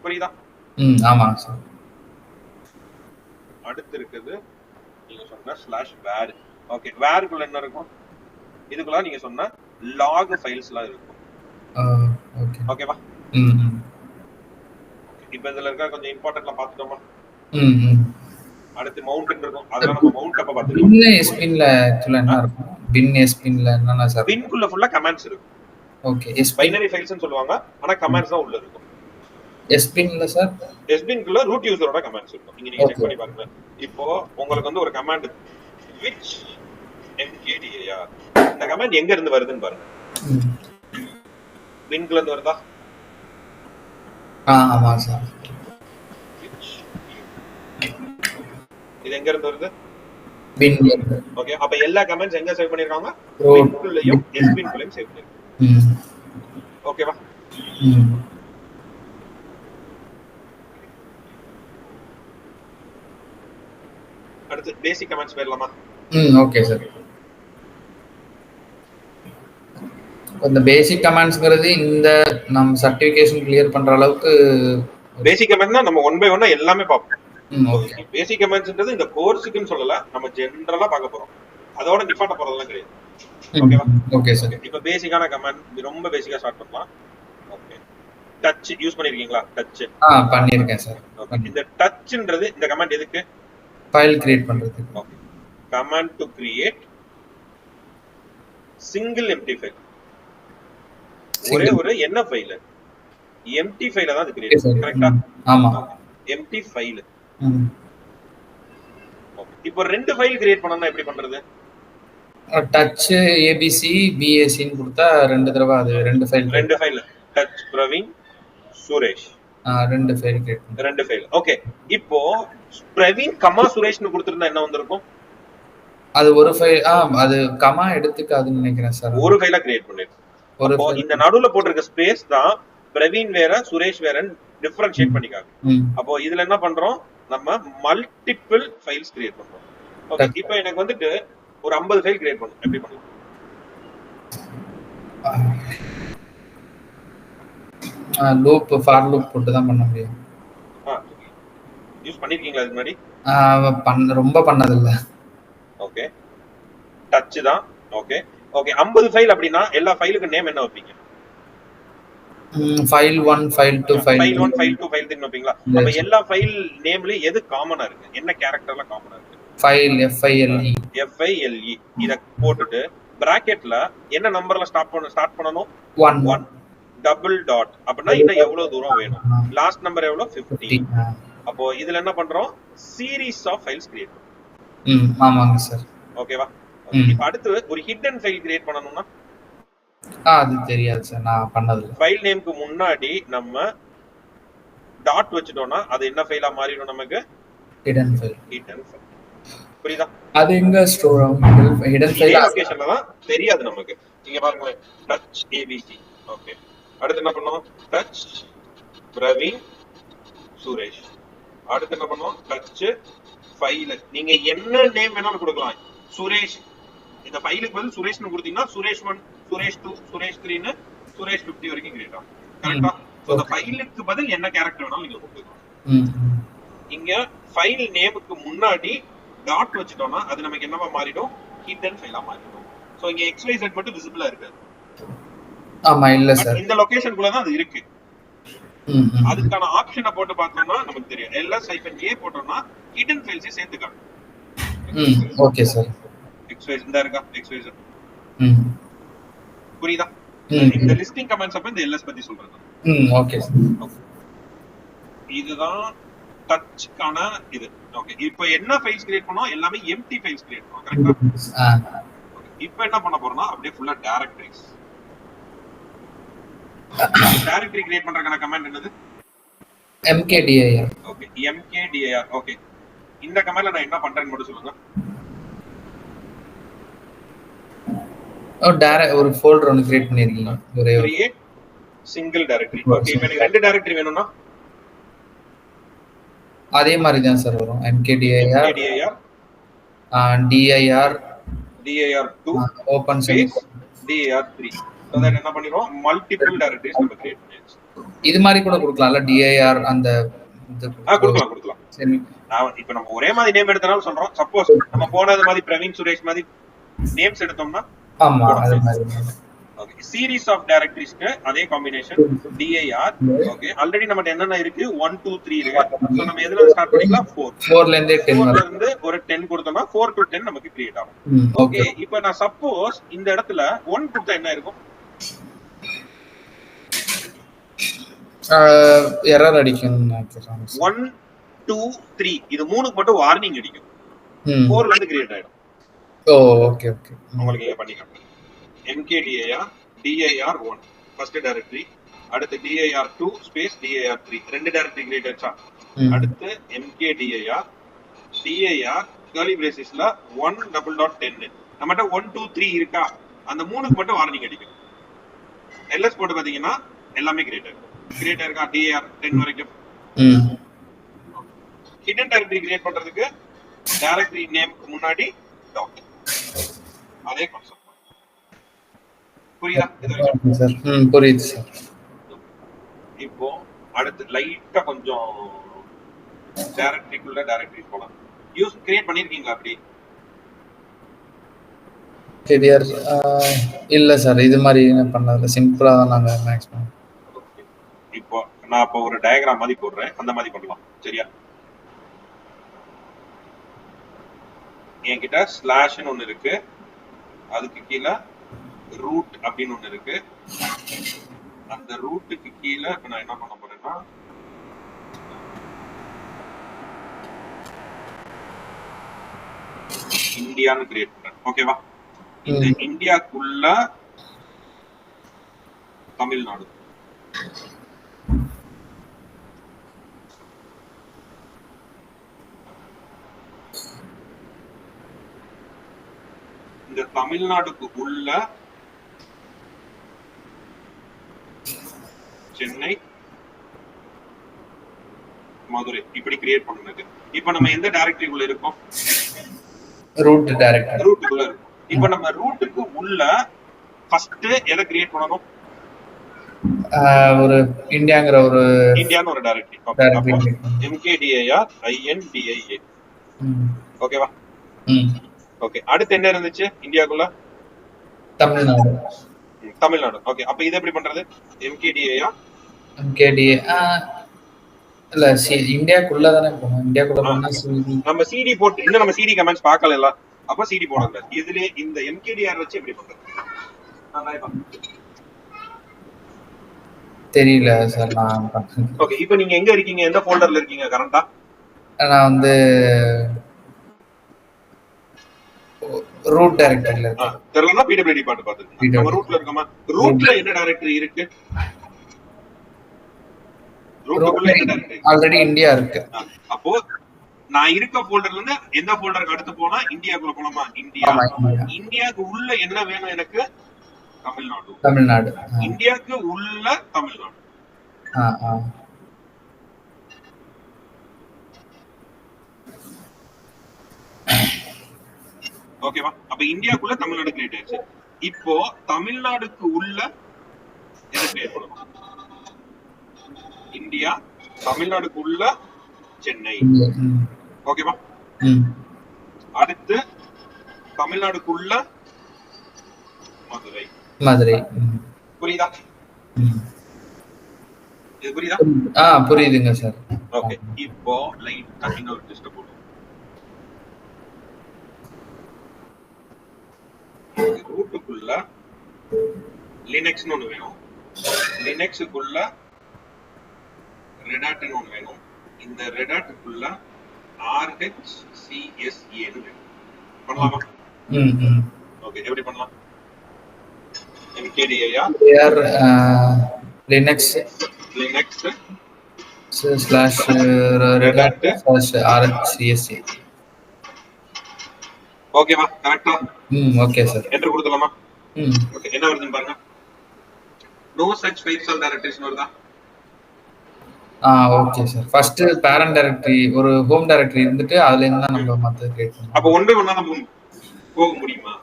புரியுதா? ஆமா சார். அடுத்து இருக்குது நீங்க சொன்ன /var. ஓகே, varக்குள்ள என்ன இருக்கும்? இதுக்குள்ள நீங்க சொன்ன log ஃபைல்ஸ்லாம் இருக்கும். ஓகேவா? இப்போ இதுல இருக்க கொஞ்சம் இம்பார்ட்டன்ட்லாம் பார்த்துட்டோமா? அடுத்து மவுண்டன் இருக்கும். அதெல்லாம் நம்ம மவுண்ட் அப்ப பார்த்துக்கலாம். பின் எஸ்பின்ல ஆக்சுவலா என்ன இருக்கும்? பின் எஸ்பின்ல என்னன்னா சார், பின்குள்ள ஃபுல்லா கமாண்ட்ஸ் இருக்கும். ஓகே, பைனரி ஃபைல்ஸ்னு சொல்லுவாங்க, ஆனா கமாண்ட்ஸ் தான் உள்ள இருக்கும். எஸ்பின்ல சார், எஸ்பின்குள்ள ரூட் யூசரோட கமாண்ட்ஸ் இருக்கும். நீங்க செக் பண்ணி பாருங்க. இப்போ உங்களுக்கு வந்து ஒரு கமாண்ட் which mkdir, இந்த கமாண்ட் எங்க இருந்து வருதுன்னு பாருங்க. பின்குள்ள இருந்து வருதா? ஆமா சார். இது எங்க இருந்து வருது? பின்ல இருந்து. ஓகே, அப்ப எல்லா கமெண்ட்ஸ் எங்க சேவ் பண்ணிருக்காங்க? பின்குள்ளேயும் எஸ்பின்குள்ளேயும் சேவ் பண்ணிருக்காங்க. ஓகேவா? அடுத்து பேசிக் கமெண்ட்ஸ் போயிடலாமா? Okay sir. இந்த பேசிக் கமாண்ட்ஸ்ங்கிறது இந்த நம்ம சர்டிஃபிகேஷன் கிளியர் பண்ற அளவுக்கு பேசிக் கமெண்ட்னா நம்ம ஒன் பை ஒன்னா எல்லாமே பார்ப்போம். பேசிக் கமெண்ட்ஸ்ன்றது இந்த கோர்ஸுக்குன்னு சொல்லல, நம்ம ஜெனரலா பார்க்க போறோம். அதோட டிஃபால்ட்டா போறதெல்லாம் கிடையாது. ஓகேவா? Okay sir. இப்போ பேசிக்கான கமெண்ட் ரொம்ப பேசிக்கா ஸ்டார்ட் பண்ணலாம். ஓகே, டச் யூஸ் பண்ணிருக்கீங்களா? டச் பண்ணிருக்கேன் சார். ஓகே, இந்த டச்ன்றது இந்த கமெண்ட் எதுக்கு? ஃபைல் கிரியேட் பண்றதுக்கு. Okay, command to create single empty file. ஒரே ஒரு என்ன ஃபைல்? எம்ப்டி ஃபைல தான் அது கிரியேட் பண்ணும். கரெக்ட்டா? ஆமா, எம்ப்டி ஃபைல். ஓகே, இப்போ ரெண்டு ஃபைல் கிரியேட் பண்ணனும்னா எப்படி பண்றது? டச் ஏபிசி பிஏசின்னு கொடுத்தா ரெண்டு தடவை அது ரெண்டு ஃபைல் டச் பிரவீன் சுரேஷ் ரெண்டு ஃபைல் கிரியேட் பண்ணும். ரெண்டு ஃபைல். ஓகே, இப்போ பிரவீன் கமா சுரேஷ்னு கொடுத்திருந்தா என்ன வந்திருக்கும்? அது ஒரு ஃபைல். அது கமா எடுத்துக்காதுன்னு நினைக்கிறேன் சார். ஒரு ஃபைலா கிரியேட் பண்ணிருக்கோம். அப்போ இந்த நடுவுல போட்டிருக்க ஸ்பேஸ் தான் பிரவீன் வேற சுரேஷ் வேறன்னு டிஃபரன்ஷியேட் பண்ணிக்காங்க. அப்போ இதுல என்ன பண்றோம்? நம்ம மல்டிபிள் ஃபைல்ஸ் கிரியேட் பண்றோம். ஓகே, இப்போ எனக்கு வந்துட்டு ஒரு 50 ஃபைல் கிரியேட் பண்ணனும். எப்படி பண்ணலாம்? லூப் ஃபார் லூப் போட்டு தான் பண்ண முடியும். யூஸ் பண்ணிருக்கீங்களா இதுக்கு முன்னாடி? ரொம்ப பண்ணது இல்ல. ஓகே, டச் தான். ஓகே ஓகே, 50 ஃபைல் அப்படினா எல்லா ஃபைலுக்கு நேம் என்ன வைப்பீங்க? File 1 file 2 file 1 file 2 file 3 வைப்பீங்களா? அப்ப எல்லா ஃபைல் நேம்ல எது காமனா இருக்கு? என்ன கேரக்டர்ல காமனா இருக்கு? ஃபைல் FILE இத போட்டுட்டு பிராக்கெட்ல என்ன நம்பர்ல ஸ்டார்ட் பண்ணனும்? 1 டபுள் டாட். அப்படினா இன்னும் எவ்வளவு தூரம் வேணும்? லாஸ்ட் நம்பர் எவ்வளவு? 15. அப்போ இதுல என்ன பண்றோம்? சீரிஸ் ஆஃப் ஃபைல்ஸ் கிரியேட் பண்றோம். ஆமாங்க சார். ஓகேவா? இப்போ அடுத்து ஒரு ஹிடன் ஃபைல் கிரியேட் பண்ணனும்னா அது தெரியாது சார், நான் பண்ணது இல்ல. ஃபைல் நேம்க்கு முன்னாடி நம்ம டாட் வச்சிட்டோம்னா அது என்ன ஃபைலா மாறிடும் நமக்கு? Hidden file. புரியுதா? அது எங்க ஸ்டோர் ஆகும்? ஹிடன் ஃபைல் லொகேஷன்ல தான் தெரியாது நமக்கு. இங்க பாருங்க, டச் ஏபிசி. ஓகே, அடுத்து என்ன பண்ணோம்? டச் பிரவீன் சுரேஷ். அடுத்து என்ன பண்ணோம்? Touch file. நீங்க என்ன நேம் வேணாலும் கொடுக்கலாம். சுரேஷ், இந்த ஃபைலுக்கு பதில் சுரேஷ்னு கொடுத்தீங்கன்னா சுரேஷ் 1, சுரேஷ் 2, சுரேஷ் 3ன்னு சுரேஷ் 50 வரைக்கும் கிரியேட் ஆகும். கரெக்ட்டா? சோ அந்த ஃபைலுக்கு பதில் என்ன கேரக்டர் வேணாலும் நீங்க கொடுக்கலாம். இங்க ஃபைல் நேமுக்கு முன்னாடி டாட் வச்சிட்டோம்னா அது நமக்கு என்னவா மாறிடும்? ஹிடன் ஃபைலா மாறிடும். சோ இங்க xyz மட்டும் விசிபிளா இருக்கு. ஆமா, இல்ல சார். இந்த லொகேஷனுக்குள்ள தான் அது இருக்கு. அதுக்கான ஆப்ஷனை போட்டு பார்த்தோம்னா நமக்கு தெரியும். ls-a போட்டோம்னா ஹிடன் ஃபைல்ஸை சேர்த்துக்கலாம். Okay sir. xyz இந்த இருக்கா? xyz புரியுதா? இந்த லிஸ்டிங் கமெண்ட்ஸ் அப்ப இந்த எல்எஸ் பத்தி சொல்றேன். ஓகே. இதுதான் டச்க்கான இது. ஓகே, இப்போ என்ன ஃபைல்ஸ் கிரியேட் பண்ணோம்? எல்லாமே எம்டி ஃபைல்ஸ் கிரியேட் பண்ணோம், கரெக்ட்டா? இப்போ என்ன பண்ண போறோம்னா அப்படியே ஃபுல்லா டைரக்டரிஸ். டைரக்டரி கிரியேட் பண்றதுக்கான கமாண்ட் என்னது? mkdir. Okay, mkdir. ஓகே, இந்த கமாண்ட்ல நான் என்ன பண்றேன்னு மட்டும் சொல்லுங்க. ஒரு ஃபோல்டர் ஒன்னு கிரியேட் பண்ணிருக்கீங்க. Create single directory. ஓகே, இப்போ எனக்கு ரெண்டு டைரக்டரி வேணும்னா அதே மாதிரி தான் சார் வரும். mkdir dir2 open space dir3. so that என்ன பண்ணிரோம்? மல்டிபிள் டைரக்டரிஸ் நம்ம கிரியேட் பண்ணியாச்சு. இது மாதிரி கூட கொடுக்கலாம்ல, dir அந்த கொடுக்கலாம். சரி, நான் இப்போ நம்ம ஒரே மாதிரி நேம் எடுத்தனால சொல்றோம். சப்போஸ் நம்ம போனது மாதிரி பிரவீன் சுரேஷ் மாதிரி நேம்ஸ் எடுத்தோம்னா ஆமா அது மாதிரி. ஓகே, சீரிஸ் ஆஃப் டைரக்டரிஸ்க்கு அதே காம்பினேஷன் dir. ஓகே, ஆல்ரெடி நம்மட்ட என்னென்ன இருக்கு? 1 2 3 இருக்கு. சோ நம்ம எதுல இருந்து ஸ்டார்ட் பண்ணிக்கலாம்? 4 ல இருந்து 10 ல இருந்து ஒரு 10 கொடுத்தோம்னா 4 to 10 நமக்கு கிரியேட் ஆகும். ஓகே, இப்போ நான் சப்போஸ் இந்த இடத்துல 1 கொடுத்தா என்ன இருக்கும்? எரர் அடிக்கும் நினைக்கிறேன். 1 2 3 இது மூணுக்கு மட்டும் வார்னிங் அடிக்கும். 4 ல இருந்து கிரியேட் ஆயிடும். ஓகே. உங்களுக்கு இங்க பண்ணிக்கலாம். mkdir dir1 ஃபர்ஸ்ட் டைரக்டரி, அடுத்து dir2 ஸ்பேஸ் dir3 ரெண்டு டைரக்டரி கிரியேட் ஆச்சா? அடுத்து mkdir dir கர்லி பிரேசஸ்ல 1.10 நம்மட்ட 1 2 3 இருக்கா? அந்த மூணுக்கு மட்டும் வார்னிங் அடிக்கும். ls போட்டு பாத்தீங்கன்னா எல்லாமே கிரியேட் ஆயிருக்கா dir10 வரைக்கும். ஹிடன் டைரக்டரி கிரியேட் பண்றதுக்கு டைரக்டரி நேம்க்கு முன்னாடி டாட், அதே கான்செப்ட். புரியுதா? புரியுது சார். இப்போ அடுத்து லைட்டா கொஞ்சம் டைரக்டரிக்குள்ள டைரக்டரி போலாம். யூஸ் கிரியேட் பண்ணிருக்கீங்களா அப்படி? கேடிஆர் இல்ல சார், இது மாதிரி பண்ணல, சிம்பிளா தான் நாங்க மேக்ஸிமம். இப்போ நான் இப்போ ஒரு டயகிராம் மாதிரி போடுறேன், அந்த மாதிரி பண்ணலாம். சரியா? என்கிட்ட ஸ்லாஷ்னு ஒன்னு இருக்கு, அதுக்கு கீழே ரூட் அப்படின்னு ஒண்ணு இருக்கு. அந்த ரூட்டுக்கு கீழே நான் என்ன பண்ண போறேன்னா இந்தியான்னு கிரியேட் பண்றேன். ஓகேவா? இந்த இந்தியாக்குள்ள தமிழ்நாடு, இந்த தமிழ்நாடுக்கு உள்ள சென்னை, மதுரை, இப்படி கிரியேட் பண்ணுது. இப்போ நம்ம எந்த டைரக்டரிக்குள்ள இருக்கோம்? Root directory. ரூட்டுக்குள்ள இருக்கும். இப்போ நம்ம ரூட்டுக்கு உள்ள ஃபர்ஸ்ட் எதை கிரியேட் பண்ணனும்? ஒரு இந்தியாங்கற ஒரு டைரக்டரி. அப்போ mkdir india. ஓகேவா? ஓகே, அடுத்து என்ன இருந்துச்சு இந்தியாக்குள்ள? தமிழ்நாடு. ஓகே, அப்ப இது எப்படி பண்றது? mkdir இல்ல இந்தியாக்குள்ள தானே போணும். இந்தியாக்குள்ள போனா நம்ம cd போட்டு இன்னும் நம்ம cd கமெண்ட்ஸ் பார்க்கல. அப்ப cd போடுங்க. இதுல இந்த mkdir வச்சு எப்படி பண்றது? தெரியல சார். நான் ஓகே, இப்போ நீங்க எங்க இருக்கீங்க? எந்த ஃபோல்டர்ல இருக்கீங்க கரண்டா? நான் வந்து ரூட் டைரக்டரியில இருக்கேன். தெரியலனா pwd பாட்டு பாத்துங்க. நம்ம ரூட்ல இருக்கோமா? ரூட்ல என்ன டைரக்டரி இருக்கு? ரூட்ல என்ன டைரக்டரி? ஆல்ரெடி இந்தியா இருக்கு. அப்போ நான் இருக்க ஃபோல்டர்ல இருந்து எந்த ஃபோல்டருக்கு அடுத்து போனா இந்தியாக்குள்ள போலாமா? இந்தியா. இந்தியாக்கு உள்ள என்ன வேணும் எனக்கு? தமிழ்நாடு. இந்தியாக்கு உள்ள தமிழ்நாடு. ஓகேவா? அப்ப இந்தியாக்குள்ள தமிழ்நாடு கிரியேட் ஆயிடுச்சு. இப்போ தமிழ்நாடுக்கு உள்ள எதை கிரியேட் பண்ணணும்? இந்தியா, தமிழ்நாடுக்கு உள்ள சென்னை. ஓகேவா? அடுத்து தமிழ்நாடுக்குள்ள மதுரை. புரியுதா? இது புரியுதா? புரியுதுங்க சார். ஓகே, இப்போ லைட்டா இன்னொரு லிஸ்ட் போடுவோம். ரூட்டுக்குள்ள லினக்ஸ்னு ஒண்ணு வேணும். லினக்ஸுக்குள்ள ரெடாட்னு ஒண்ணு வேணும். இந்த ரெடாட்டுக்குள்ள RHCSAன்னு வேணும். பண்ணலாமா? ஓகே, எப்படி பண்ணலாம்? MKDIயா Linux slash Red Hat slash RHCSA. ஓகேவா? கரெக்ட்டா? Okay sir. என்டர் கொடுத்துலாமா? ஓகே, என்ன வருதுன்னு பாருங்க. No such files or directories வருதா? Okay sir. First parent directory ஒரு ஹோம் டைரக்டரி இருந்துட்டு அதுல இருந்து தான் நம்ம மத்த கிரியேட் பண்ணனும். அப்ப ஒண்ணே ஒண்ணா நம்ம போக முடியுமா?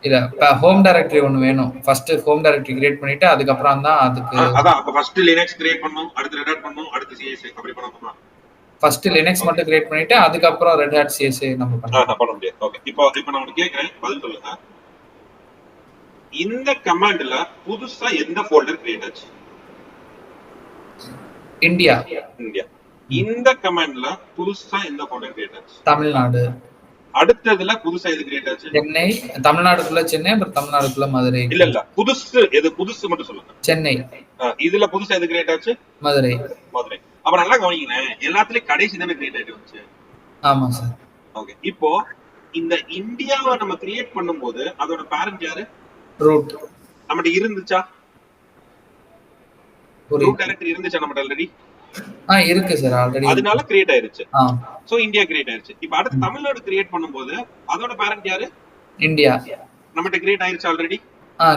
இல்ல, ஹோம் டைரக்டரி ஒன்னு வேணும். ஃபர்ஸ்ட் ஹோம் டைரக்டரி கிரியேட் பண்ணிட்டு அதுக்கு அப்புறம் தான் அதுக்கு அதான் அப்ப ஃபர்ஸ்ட் லினக்ஸ் கிரியேட் பண்ணனும், அடுத்து ரெட் ஹாட் பண்ணனும், அடுத்து CSA அப்படி பண்ணணுமா? ஃபர்ஸ்ட் லினக்ஸ் மட்டும் கிரியேட் பண்ணிட்டு அதுக்கு அப்புறம் ரெட் ஹாட் CSA நம்ம பண்ணலாம். பண்ண முடியாது. ஓகே, இப்போ நான் உங்களுக்கு கேக்குறேன், பதில் சொல்லுங்க. இந்த கமாண்ட்ல புதுசா எந்த ஃபோல்டர் கிரியேட் ஆச்சு? இந்தியா. இந்த கமாண்ட்ல புதுசா எந்த ஃபோல்டர் கிரியேட் ஆச்சு? தமிழ்நாடு. அடுத்ததுல புதுசா எது கிரியேட் ஆச்சு? சென்னை. தமிழ்நாடுக்குள்ள சென்னை, அப்புறம் தமிழ்நாடுக்குள்ள மதுரை. இல்ல புதுசு எது? புதுசு மட்டும் சொல்லுங்க. சென்னை. இதுல புதுசா எது கிரியேட் ஆச்சு? மதுரை. அப்ப நல்லா கவனிங்க, எல்லாத்துலயும் கடைசி தானே கிரியேட் ஆயிட்டு வந்துச்சு. ஆமா சார். ஓகே, இப்போ இந்த இந்தியாவை நம்ம கிரியேட் பண்ணும்போது அதோட பேரண்ட் யாரு? ரூட். நம்மட்ட இருந்துச்சா? ரூட் டைரக்டரி இருந்துச்சா நம்மட்ட ஆல்ரெடி? இருக்கு சார் ஆல்ரெடி. அதனால கிரியேட் ஆயிருச்சு. சோ இந்தியா கிரியேட் ஆயிருச்சு. இப்போ அடுத்து தமிழ்நாடு கிரியேட் பண்ணும்போது அதோட பேரண்ட் யாரு? இந்தியா. நம்மட்ட கிரியேட் ஆயிருச்சு ஆல்ரெடி.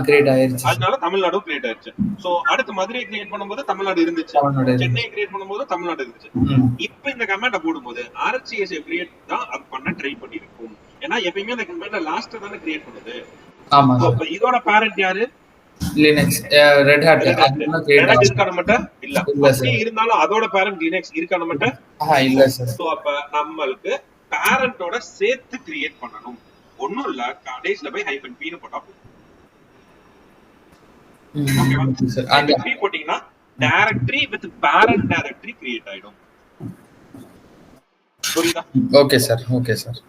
கிரியேட் ஆயிருச்சு. அதனால தமிழ்நாடு கிரியேட் ஆயிருச்சு. சோ அடுத்து மதுரை கிரியேட் பண்ணும்போது தமிழ்நாடு இருந்துச்சு. சென்னை கிரியேட் பண்ணும்போது தமிழ்நாடு இருந்துச்சு. இப்போ இந்த கமாண்ட போடும்போது RHCSA கிரியேட் தான் அது பண்ண ட்ரை பண்ணிருக்கும். ஏன்னா எப்பயுமே அந்த கமாண்ட லாஸ்ட் தான கிரியேட் பண்ணுது. ஆமா. அப்ப இதோட பேரண்ட் யாரு? லினக்ஸ். Red hot. அதுல கிரியேட் இருக்கா நம்மட்ட? இல்ல. அப்படி இருந்தாலும் அதோட பேரண்ட் லினக்ஸ் இருக்கா நம்மட்ட? இல்ல சார். சோ அப்ப நம்மளுக்கு பேரண்டோட சேர்த்து கிரியேட் பண்ணனும். ஒண்ணும் இல்ல, கடைசில போய் -p னு போட்டா போதும். ஓகேவா? அந்த p போட்டீங்கன்னா directory with parent directory create ஆயிடும். புரியுதா? Okay sir.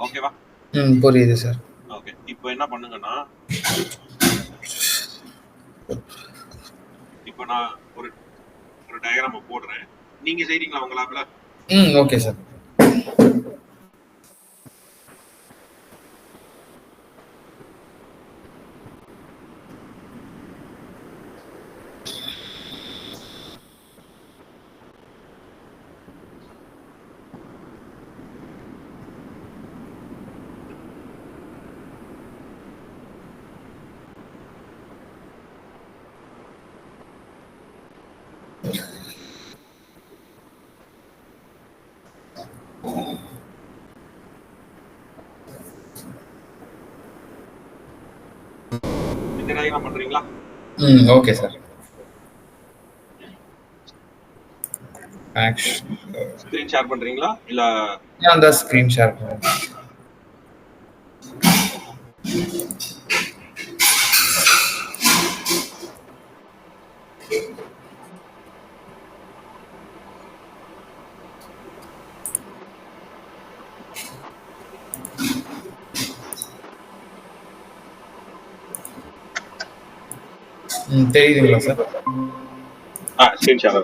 ஓகேவா? புரியுது சார். ஓகே, இப்போ என்ன பண்ணுங்கன்னா, இப்போ நான் ஒரு டயகிராம் போடுறேன், நீங்க செய்றீங்களா உங்க லேப்ல? Okay sir. இந்த டயகிராம் பண்றீங்களா? Okay sir. ஸ்கிரீன் ஷேர் பண்றீங்களா இல்ல? அந்த ஸ்கிரீன் ஷேர் பண்ணுங்க. தெரியுதுங்களா சார்? Screen share.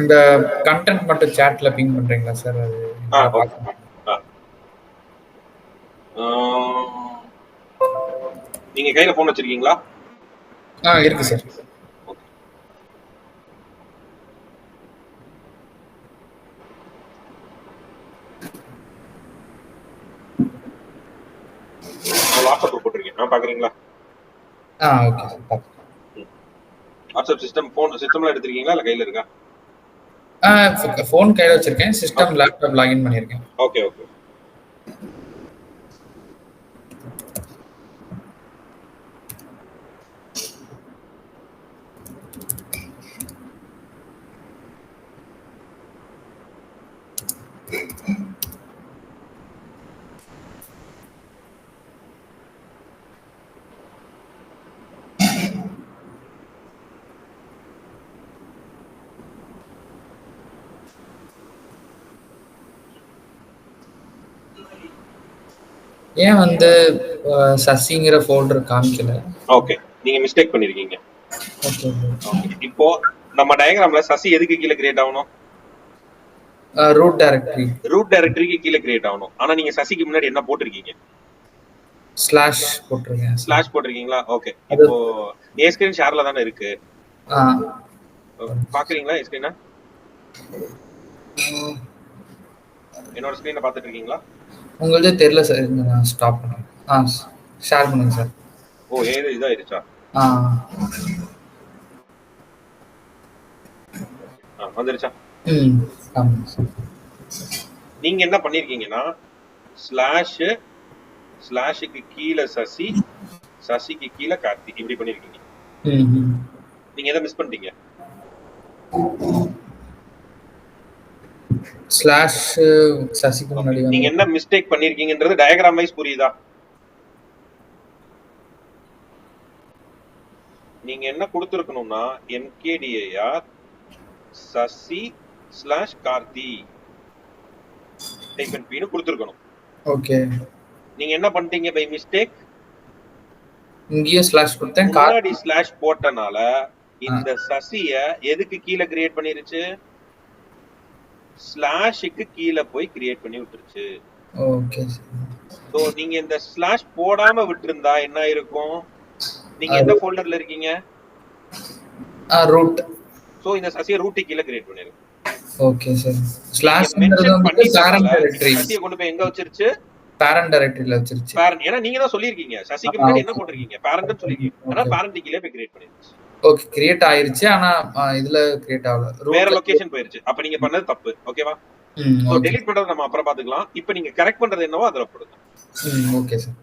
இந்த கண்டென்ட் மட்டும் சாட்ல பிங் பண்றீங்களா சார்? அது நீங்க கையில போன் வச்சிருக்கீங்களா? இருக்கு சார். வாட்ஸ்அப் போட்டுருக்கேன், பாக்குறீங்களா? Okay sir. வாட்ஸ்அப் சிஸ்டம்ல எடுத்துருக்கீங்களா இல்ல கையில இருக்கா? ஃபோன் கையில வச்சிருக்கேன், சிஸ்டம் லேப்டாப் லாகின் பண்ணிருக்கேன். ஓகே. ஏன் வந்து சசிங்கிற ஃபோல்டர் காமிக்கல? ஓகே, நீங்க மிஸ்டேக் பண்ணிருக்கீங்க. ஓகே ஓகே, இப்போ நம்ம டயகிராம்ல சசி எதுக்கு கீழே கிரியேட் ஆகணும்? Root directory. ரூட் டைரக்டரிக்கு கீழே கிரியேட் ஆகணும். ஆனா நீங்க சசிக்கு முன்னாடி என்ன போட்டிருக்கீங்க? ஸ்லாஷ் போட்டிருக்கேன். ஸ்லாஷ் போட்டிருக்கீங்களா? ஓகே, இப்போ ஏ ஸ்கிரீன் ஷேர்ல தானே இருக்கு. பாக்குறீங்களா ஏ ஸ்கிரீனா? என்னோட ஸ்கிரீனை பார்த்துட்டு இருக்கீங்களா? உங்களுதே தெரியல சார், நான் ஸ்டாப் பண்ணுறேன். ஷேர் பண்ணுங்க சார். ஓ, ஏது இதாயிருச்சா? வந்துருச்சா? நீங்க என்ன பண்ணிருக்கீங்கன்னா ஸ்லாஷுக்கு கீழே சசி, சசிக்கு கீழே கார்த்தி, இப்படி பண்ணிருக்கீங்க. நீங்க எதை மிஸ் பண்ணிட்டீங்க? ஸ்லாஷ் சசிக்கு முன்னாடி நீங்க என்ன மிஸ்டேக் பண்ணிருக்கீங்கன்றது டயகிராம் வைஸ் புரியுதா? நீங்க என்ன கொடுத்திருக்கணும்னா mkdir Sasi slash Karthi type னு கொடுத்திருக்கணும். ஓகே, நீங்க என்ன பண்ணிட்டீங்க பை மிஸ்டேக்? இங்கேயே ஸ்லாஷ் கொடுத்தேன். முன்னாடி ஸ்லாஷ் போட்டனால இந்த சசிய எதுக்கு கீழே கிரியேட் பண்ணிருச்சு? ஸ்லாஷுக்கு கீழே போய் கிரியேட் பண்ணி விட்டுருச்சு. ஓகே, சோ நீங்க இந்த ஸ்லாஷ் போடாம விட்டுருந்தா என்ன இருக்கும்? நீங்க எந்த ஃபோல்டர்ல இருக்கீங்க? ரூட். சோ இந்த சசிய ரூட் கீழ கிரியேட் பண்ணிருக்கு. Okay sir. ஸ்லாஷ்ன்றது வந்து பேரண்ட் டைரக்டரி. சசிய கொண்டு போய் எங்க வச்சிருச்சு? பேரண்ட் டைரக்டரியில வச்சிருச்சு. பேரண்ட், ஏனா நீங்க தான் சொல்லிருக்கீங்க சசிக்கு முன்னாடி என்ன போட்டுருக்கீங்க? பேரண்ட்னு சொல்லிருக்கீங்க. ஆனா பேரண்ட் கீழ போய் கிரியேட் பண்ணிருச்சு. ஓகே, கிரியேட் ஆயிருச்சு. ஆனா இதுல கிரியேட் ஆகல. வேற லொகேஷன் போயிருச்சு. அப்ப நீங்க பண்ணது தப்பு. ஓகேவா? சோ டெலீட் பண்றது நம்ம அப்புறம் பாத்துக்கலாம். இப்போ நீங்க கரெக்ட் பண்றது என்னவோ அதல போடுங்க. Okay sir.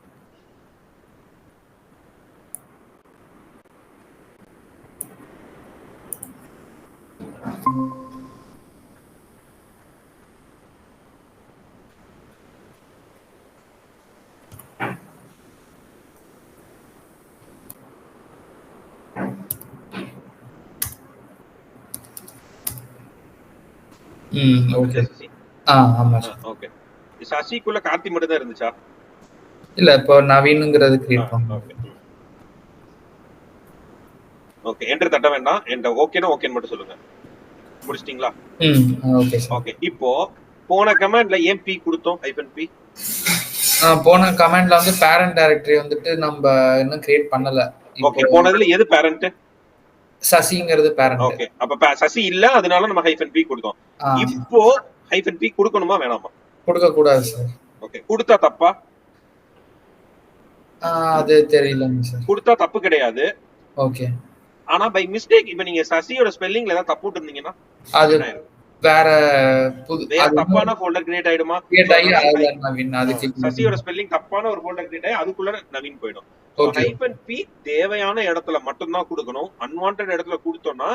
ஓகே. ஆமா சார். ஓகே. சசிக்குள்ள கார்த்தி மட்டும் தான் இருந்துச்சா? இல்ல, இப்போ நவீன்ங்கிறது கிரியேட் பண்ணோம். ஓகே, என்டர் தட்ட வேண்டாம். என்ட ஓகேனா ஓகேன்னு மட்டும் சொல்லுங்க. முடிச்சிட்டீங்களா? Okay sir. ஓகே, இப்போ போன கமாண்ட்ல ஏன் p கொடுத்தோம்? -p. போன கமாண்ட்ல வந்து பேரண்ட் டைரக்டரி வந்துட்டு நம்ம இன்னும் கிரியேட் பண்ணல. ஓகே, போனதுல எது பேரண்ட்? சசிங்கிறது பேரண்ட். ஓகே, அப்ப சசி இல்ல, அதனால நம்ம -p கொடுத்தோம். இப்போ -p கொடுக்கணுமா வேணாமா? கொடுக்க கூடாது சார். ஓகே, கொடுத்தா தப்பா? அது தெரியலங்க சார். கொடுத்தா தப்பு கிடையாது. ஓகே, ஆனா பை மிஸ்டேக் இப்ப நீங்க சசியோட ஸ்பெல்லிங்ல ஏதாவது தப்பு விட்டுருந்தீங்கன்னா அது வேற தப்பான ஃபோல்டர் கிரியேட் ஆயிடுமா? கிரியேட் ஆகி அதுல நவீன், அதுக்கு சசியோட ஸ்பெல்லிங் தப்பான ஒரு ஃபோல்டர் கிரியேட் ஆகி அதுக்குள்ள நவீன் போய்டும். -p தேவையான இடத்துல மட்டும் தான் கொடுக்கணும். அன்வான்டட் இடத்துல கொடுத்தோம்னா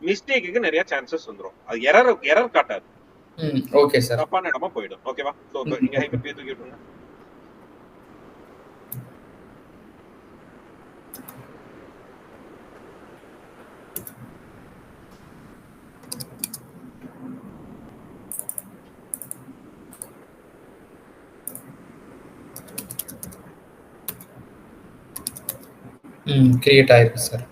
மிஸ்டேக்குக்கு நிறைய சான்சஸ் வந்துரும். அது எரர் காட்டாது. Okay sir. தப்பான இடமா போய்டும். ஓகேவா? சோ நீங்க -p தூக்கி விட்டுருங்க. கிரியேட் ஆயிருக்கு சார்.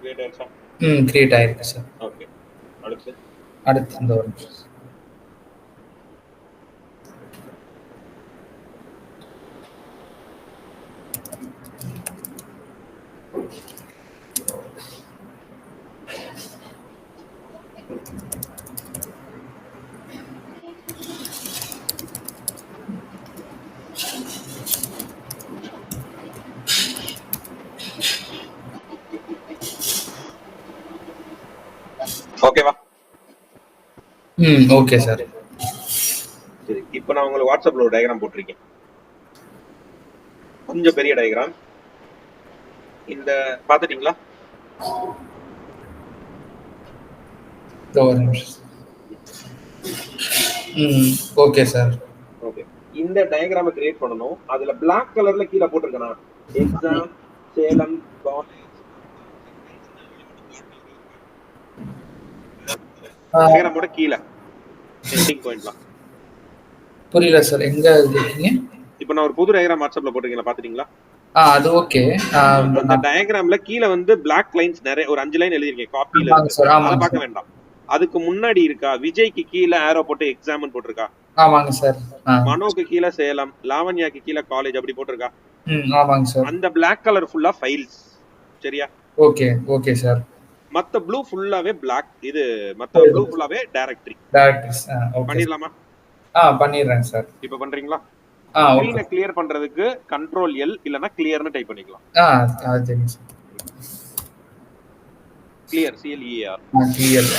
கிரியேட் ஆயிடுச்சா? கிரியேட் ஆயிருக்கு சார். ஓகே, அடுத்து இந்த ஒரு ஓகேவா? Okay sir. சரி, இப்போ நான் உங்களுக்கு வாட்ஸ்அப்ல ஒரு டயகிராம் போட்டிருக்கேன். கொஞ்சம் பெரிய டயகிராம். இந்த பாத்துட்டீங்களா? Okay sir. ஓகே, இந்த டயகிராமை கிரியேட் பண்ணனும். அதுல Black கலர்ல கீழ போட்டுருக்கேனா எக்ஸாம் சேலம் டயகிராமோட கீழ எண்டிங் பாயிண்ட்லாம் புரியல சார், எங்க இருக்கீங்க? இப்போ நான் ஒரு புது டயக்ராம் வாட்ஸ்அப்ல போட்டிருக்கீங்களா, பாத்துட்டீங்களா? அது ஓகே. அந்த டயக்ராம்ல கீழ வந்து பிளாக் லைன்ஸ் நிறைய ஒரு 5 லைன் எழுதிருக்கேன், காப்பில இருக்கு. சார். அத ஆமாங்க பார்க்க சார். வேண்டாம். அதுக்கு முன்னாடி இருக்கா விஜய்க்கு கீழ ஆரோ போட்டு எக்ஸாம்னு போட்டிருக்கா? ஆமாங்க சார். மனோக்கு கீழ சேலம், லாவண்யாக்கு கீழ காலேஜ் அப்படி போட்டிருக்கா? ஆமாங்க சார். அந்த பிளாக் கலர் ஃபுல்லா ஃபைல்ஸ். சரியா? Okay okay sir. மத்த ப்ளூ ஃபுல்லாவே பிளாக், இது மத்த ப்ளூ ஃபுல்லாவே டைரக்டரி. டைரக்டரிஸ். ஓகே. பண்ணிரலாமா? பண்ணிடுறேன் சார். இப்போ பண்றீங்களா? ஓகே. ஸ்கிரீனை கிளியர் பண்றதுக்கு கண்ட்ரோல் எல் இல்லனா கிளியர்னு டைப் பண்ணிக்கலாம். அது தெரியும் சார். Clear, CLEAR. கிளியர்.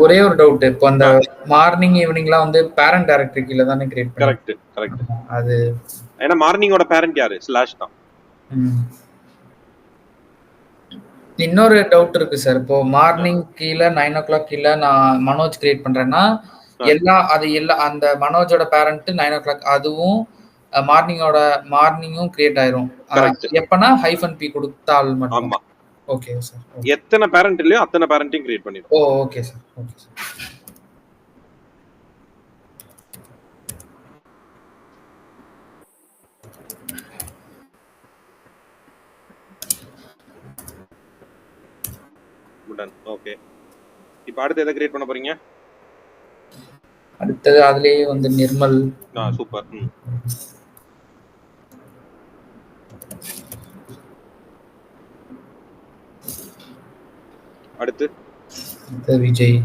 ஒரே ஒரு டவுட், இப்போ அந்த மார்னிங் ஈவினிங்லாம் வந்து பேரண்ட் டைரக்டரி கீழ தானே கிரியேட் பண்ணி? Correct correct. அது ஏன்னா மார்னிங்கோட பேரண்ட் யாரு? ஸ்லாஷ் தான். இன்னொரு டவுட் இருக்கு சார். இப்போ மார்னிங் கீழ 9 o'clock கீழ நான் மனோஜ் கிரியேட் பண்றேன்னா எல்லா அந்த மனோஜோட பேரண்ட் 9 o'clock அதுவும் மார்னிங்கும் கிரியேட் ஆயிரும். எப்பனா -p கொடுத்தால் மட்டும். ஆமா. Okay sir. எத்தனை பேரண்ட் இல்லையோ அத்தனை பேரண்ட்டையும் கிரியேட் பண்ணிடும். Okay sir. Okay sir. Okay. இப்போ அடுத்து எதை கிரியேட் பண்ண போறீங்க? அடுத்தது அதுலயே வந்து நிர்மல். சூப்பர். அடுத்து விஜய்.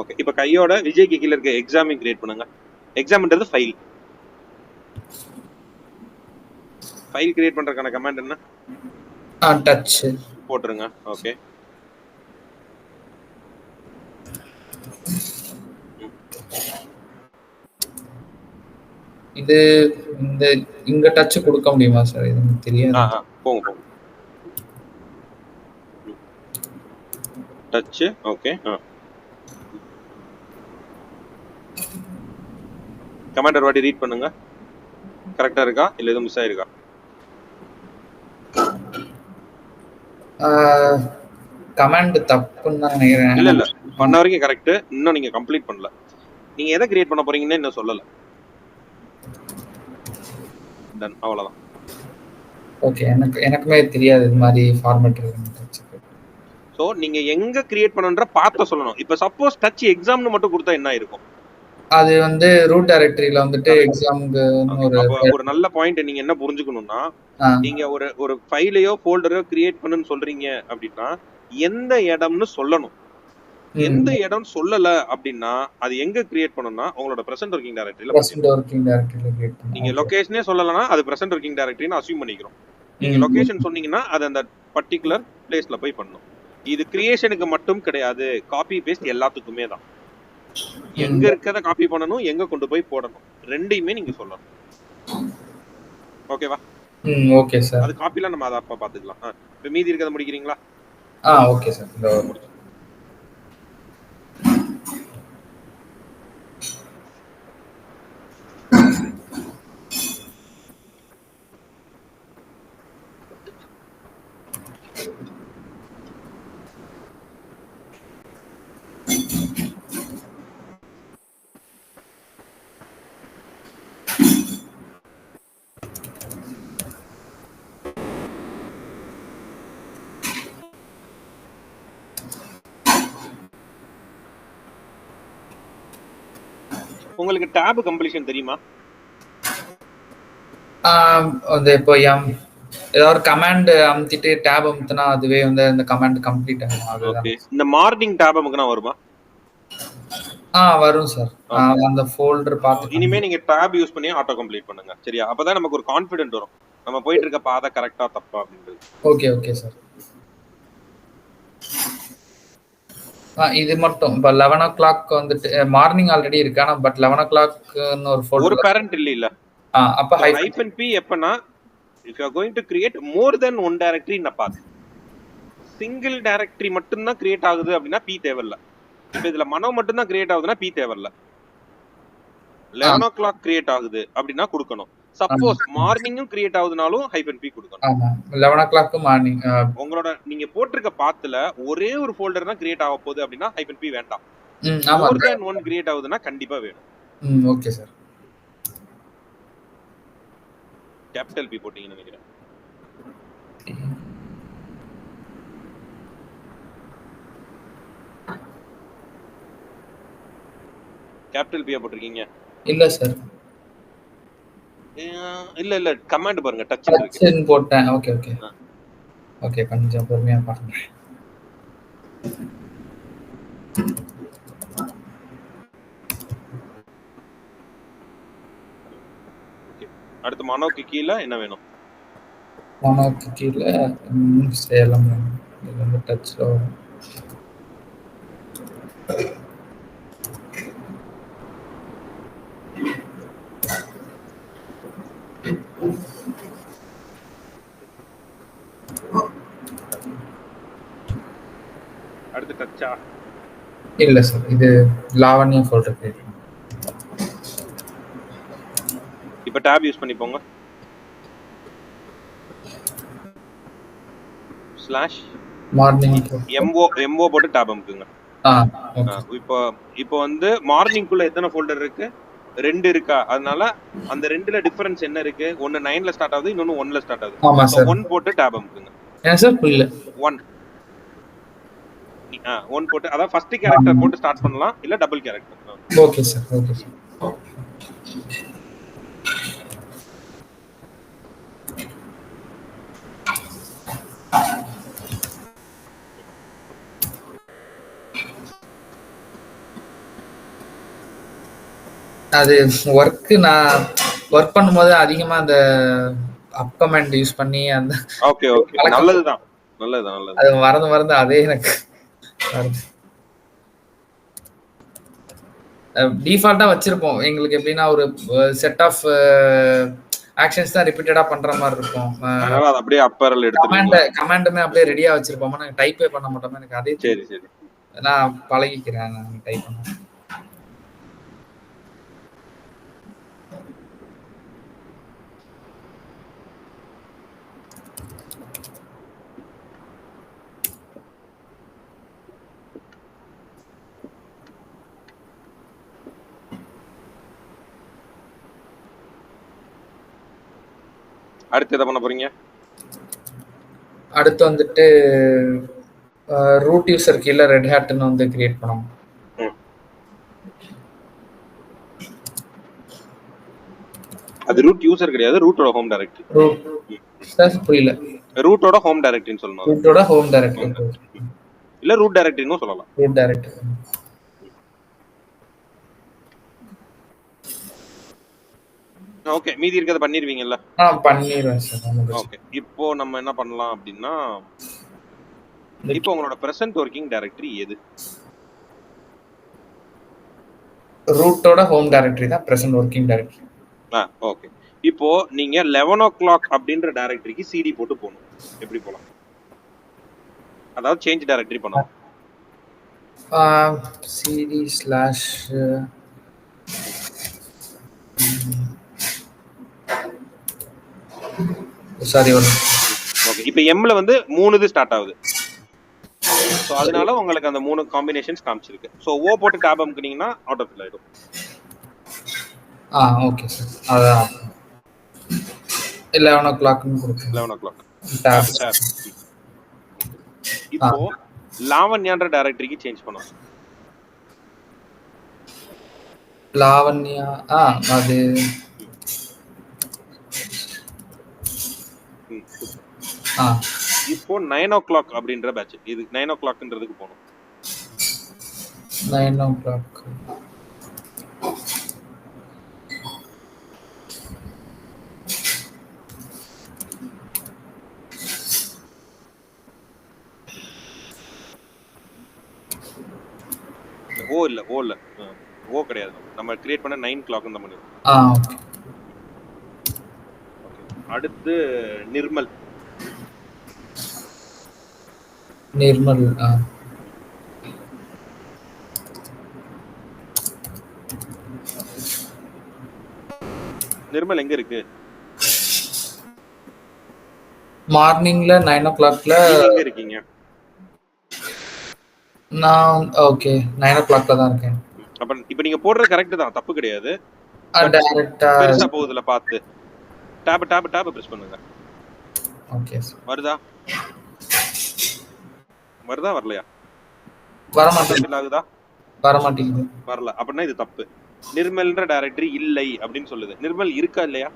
ஓகே. இப்போ கையோட விஜய்க்கு கீழ இருக்க எக்ஸாமையும் கிரியேட் பண்ணுங்க. எக்ஸாம்ன்றது ஃபைல். ஃபைல் கிரியேட் பண்றதுக்கான கமாண்ட் என்ன? டச் போட்டுருங்க. ஓகே. இது இங்க டச் கொடுக்க முடியுமா சார்? இது எனக்கு தெரியாது. போங்க. டச். ஓகே. கமாண்ட் ஒரு வாட்டி ரீட் பண்ணுங்க. கரெக்டா இருக்கா இல்ல எதுவும் மிஸ் ஆயிருக்கா? கமாண்ட் தப்புன்னு தான் நினைக்கிறேன். இல்ல பண்ண வரைக்கும் கரெக்ட். இன்னும் நீங்க கம்ப்ளீட் பண்ணல. நீங்க எதை கிரியேட் பண்ண போறீங்கன்னு இன்னும் சொல்லல. டன். அவ்வளவுதான். ஓகே. எனக்குமே தெரியாது இது மாதிரி ஃபார்மேட் இருக்குன்னு. சோ நீங்க எங்க கிரியேட் பண்ணனும்ன்ற பார்த்த சொல்லணும். இப்போ சப்போஸ் டச் எக்ஸாம்னு மட்டும் கொடுத்தா என்ன இருக்கும்? அது வந்து ரூட் டைரக்டரியில வந்துட்டு எக்ஸாம்க்கு ஒரு நல்ல பாயிண்ட் நீங்க என்ன புரிஞ்சுக்கணும்னா, நீங்க ஒரு ஃபைலையோ ஃபோல்டரோ கிரியேட் பண்ணுன்னு சொல்றீங்க அப்படின்னா எந்த இடம்னு சொல்லணும். எந்த இடம் சொல்லல அப்படின்னா அது எங்க கிரியேட் பண்ணனும்னா உங்களோட பிரசன்ட் ஒர்க்கிங் டைரக்டரியில கிரியேட் பண்ணணும். நீங்க லொகேஷனே சொல்லலனா அது பிரசன்ட் ஒர்க்கிங் டைரக்டரின்னு அஸ்யூம் பண்ணிக்கிறோம். நீங்க லொகேஷன் சொன்னீங்கன்னா அது அந்த பர்టిక్యులர் பிளேஸ்ல போய் பண்ணனும். இது கிரியேஷனுக்கு மட்டும் கிடையாது, காப்பி பேஸ்ட் எல்லாத்துக்குமே தான். எங்க இருக்கத காப்பி பண்ணனும், எங்க கொண்டு போய் போடணும், ரெண்டையுமே நீங்க சொல்லணும். ஓகேவா? Okay sir. அது காப்பில நம்ம அத அப்ப பாத்துக்கலாம். இப்போ மீதி இருக்கத முடிக்கிறீங்களா? Okay sir. உங்களுக்கு tab கம்ப்ளீஷன் தெரியுமா? இப்போ ஏதாவது கமாண்ட் அமுத்திட்டு tab அமுத்தினா அதுவே வந்து அந்த கமாண்ட் கம்ப்ளீட் ஆகும். ஓகே. இந்த மார்னிங் tab அமுக்குனா வருமா? வரும் சார். அந்த ஃபோல்டர் பார்த்து இனிமே நீங்க tab யூஸ் பண்ணி ஆட்டோ கம்ப்ளீட் பண்ணுங்க. சரியா? அப்பதான் நமக்கு ஒரு கான்ஃபிடென்ட் வரும். நம்ம போயிட்டு இருக்க பாதை கரெக்ட்டா தப்பா அப்படின்றது. Okay sir. இது மட்டும் இப்போ 11 o'clock வந்துட்டு மார்னிங் ஆல்ரெடி இருக்கு. ஆனா பட் 11 o'clockன்னு ஒரு ஃபோல்டர் ஒரு பேரண்ட் இல்ல. அப்ப -p எப்பனா if you are going to create more than one directory in a path, single directory மட்டும் தான் கிரியேட் ஆகுது அப்படின்னா p தேவையில்ல. இப்போ இதுல மனோ மட்டும் தான் கிரியேட் ஆகுதுன்னா p தேவையில்ல. 11 o'clock கிரியேட் ஆகுது அப்படின்னா கொடுக்கணும். சப்போஸ் மார்னிங்கும் கிரியேட் ஆகுதுனாலும் -p கொடுக்கணும். ஆமா 11 o'clock மார்னிங். உங்களோட நீங்க போட்டிருக்க பாத்துல ஒரே ஒரு ஃபோல்டர் தான் கிரியேட் ஆக போகுது அப்படின்னா -p வேண்டாம். ஆமா மோர் தென் ஒன் கிரியேட் ஆகுதுன்னா கண்டிப்பா வேணும். Okay sir. கேபிட்டல் P போட்டீங்கன்னு நினைக்கிறேன். கேபிட்டல் P போட்டிருக்கீங்க? இல்ல சார். இல்ல கமாண்ட் பாருங்க, டச் இருக்கு. டச் போட்டேன். ஓகே ஓகே ஓகே, கொஞ்சம் பொறுமையா பாருங்க. அடுத்து மனோக்கு கீழ என்ன வேணும்? மனோக்கு கீழ சேலம் இது டச்ல வரும். அடுத்து டச்சா? இல்ல சார், இது லாவண்யா ஃபோல்டர் கிரியேட். இப்ப டாப் யூஸ் பண்ணி போங்க. ஸ்லாஷ் மார்னிங் MO போட்டு டாப் அமுக்குங்க. இப்போ வந்து மார்னிங்குள்ள எத்தனை ஃபோல்டர் இருக்கு? 2 இருக்கா? அதனால அந்த 2ல டிஃபரன்ஸ் என்ன இருக்கு? ஒன்னு 9ல ஸ்டார்ட் ஆகுது, இன்னொன்னு 1ல ஸ்டார்ட் ஆகுது. ஆமா சார். 1 போட்டு டாப் அமுக்குங்க. ஏன் சார் புரியல? 1 போட்டு, அதாவது ஃபர்ஸ்ட் கேரக்டர் போட்டு ஸ்டார்ட் பண்ணலாம், இல்ல double character. Okay sir, okay sir. அது நான் ஒர்க் பண்ணும்போது அதிகமா அந்த அப் கமாண்ட் யூஸ் பண்ணி அந்த ஓகே நல்லதுதான். அது மறந்து அதே எனக்கு டிஃபால்ட்டா வச்சிருப்போம். எங்களுக்கு எப்படின்னா ஒரு செட் ஆஃப் ஆக்ஷன்ஸ் தான் ரிப்பீட்டடா பண்ற மாதிரி இருக்கும். அதனால அது அப்படியே அப்பரல் எடுத்துட்டு கமாண்டுமே அப்படியே ரெடியா வச்சிருப்போம். நான் டைப்பே பண்ண மாட்டோம். எனக்கு அதே சரி நான் பழகிக்கிறேன். நான் டைப் பண்ண. அடுத்து என்ன பண்ண போறீங்க? அடுத்து வந்துட்டு ரூட் யூசர் கீழ ரெட் ஹேட்னு வந்து கிரியேட் பண்ணணும். அது ரூட் யூசர் கிடையாது, ரூட்டோட ஹோம் டைரக்டரி. சார் புரியல. ரூட்டோட ஹோம் டைரக்டரின்னு சொல்லணும். ரூட்டோட ஹோம் டைரக்டரி இல்ல ரூட் டைரக்டரின்னு சொல்லலாம். Root directory. ஓகே, மீதி இருக்கத பண்ணிடுவீங்கல்ல? பண்ணிடுவேன் சார். ஓகே, இப்போ நம்ம என்ன பண்ணலாம் அப்படின்னா, இப்போ உங்களோட பிரசன்ட் ஒர்க்கிங் டைரக்டரி எது? ரூட்டோட ஹோம் டைரக்டரி தான் பிரசன்ட் ஒர்க்கிங் டைரக்டரி. ஓகே, இப்போ நீங்க 11 o'clock அப்படின்ற டைரக்டரிக்கு சிடி போட்டு போகணும். எப்படி போலாம்? அதாவது சேஞ்ச் டைரக்டரி பண்ணலாம். சிடி ஸ்லாஷ் சாரி ஓகே, இப்போ எம்ல வந்து 3 இது ஸ்டார்ட் ஆகுது. சோ அதனால உங்களுக்கு அந்த 3 காம்பினேஷன்ஸ் காமிச்சிருக்கு. சோ ஓ போட்டு டாப் அமுக்குனீங்கன்னா ஆட்டோ ஃபில் ஆயிடும். Okay sir. அதான் 11 o'clock னு கொடுங்க. 11 o'clock டாப். இப்போ லாவண்யான்ற டைரக்டரிக்கு சேஞ்ச் பண்ணனும். லாவண்யா அது இப்போ 9 o'clock அப்படின்ற பேட்ச். இது 9 o'clockன்றதுக்கு போணும். 9 o'clock ஓ இல்ல ஓ கிடையாது. நம்ம கிரியேட் பண்ண 9 o'clock ன்னு பண்ணுவோம். ஓகே. அடுத்து நிர்மல். நிர்மல். நிர்மல் எங்க இருக்கு? மார்னிங்ல 9 o'clock நீங்க எங்க இருக்கீங்க? நான் ஓகே 9 o'clock தான் இருக்கேன். அப்ப இப்ப நீங்க போடுறது கரெக்ட் தான், தப்பு கிடையாது. டைரக்டா பெருசா போகுதுல பார்த்து டாப் பிரஸ் பண்ணுங்க. ஓகே வருதா வரலையா? வர மாட்டேங்குது. ஆகுதா? வர மாட்டேங்குது. வரல அப்படின்னா இது தப்பு. நிர்மல்ன்ற டைரக்டரி இல்லை அப்படின்னு சொல்லுது. நிர்மல் இருக்கா இல்லையா?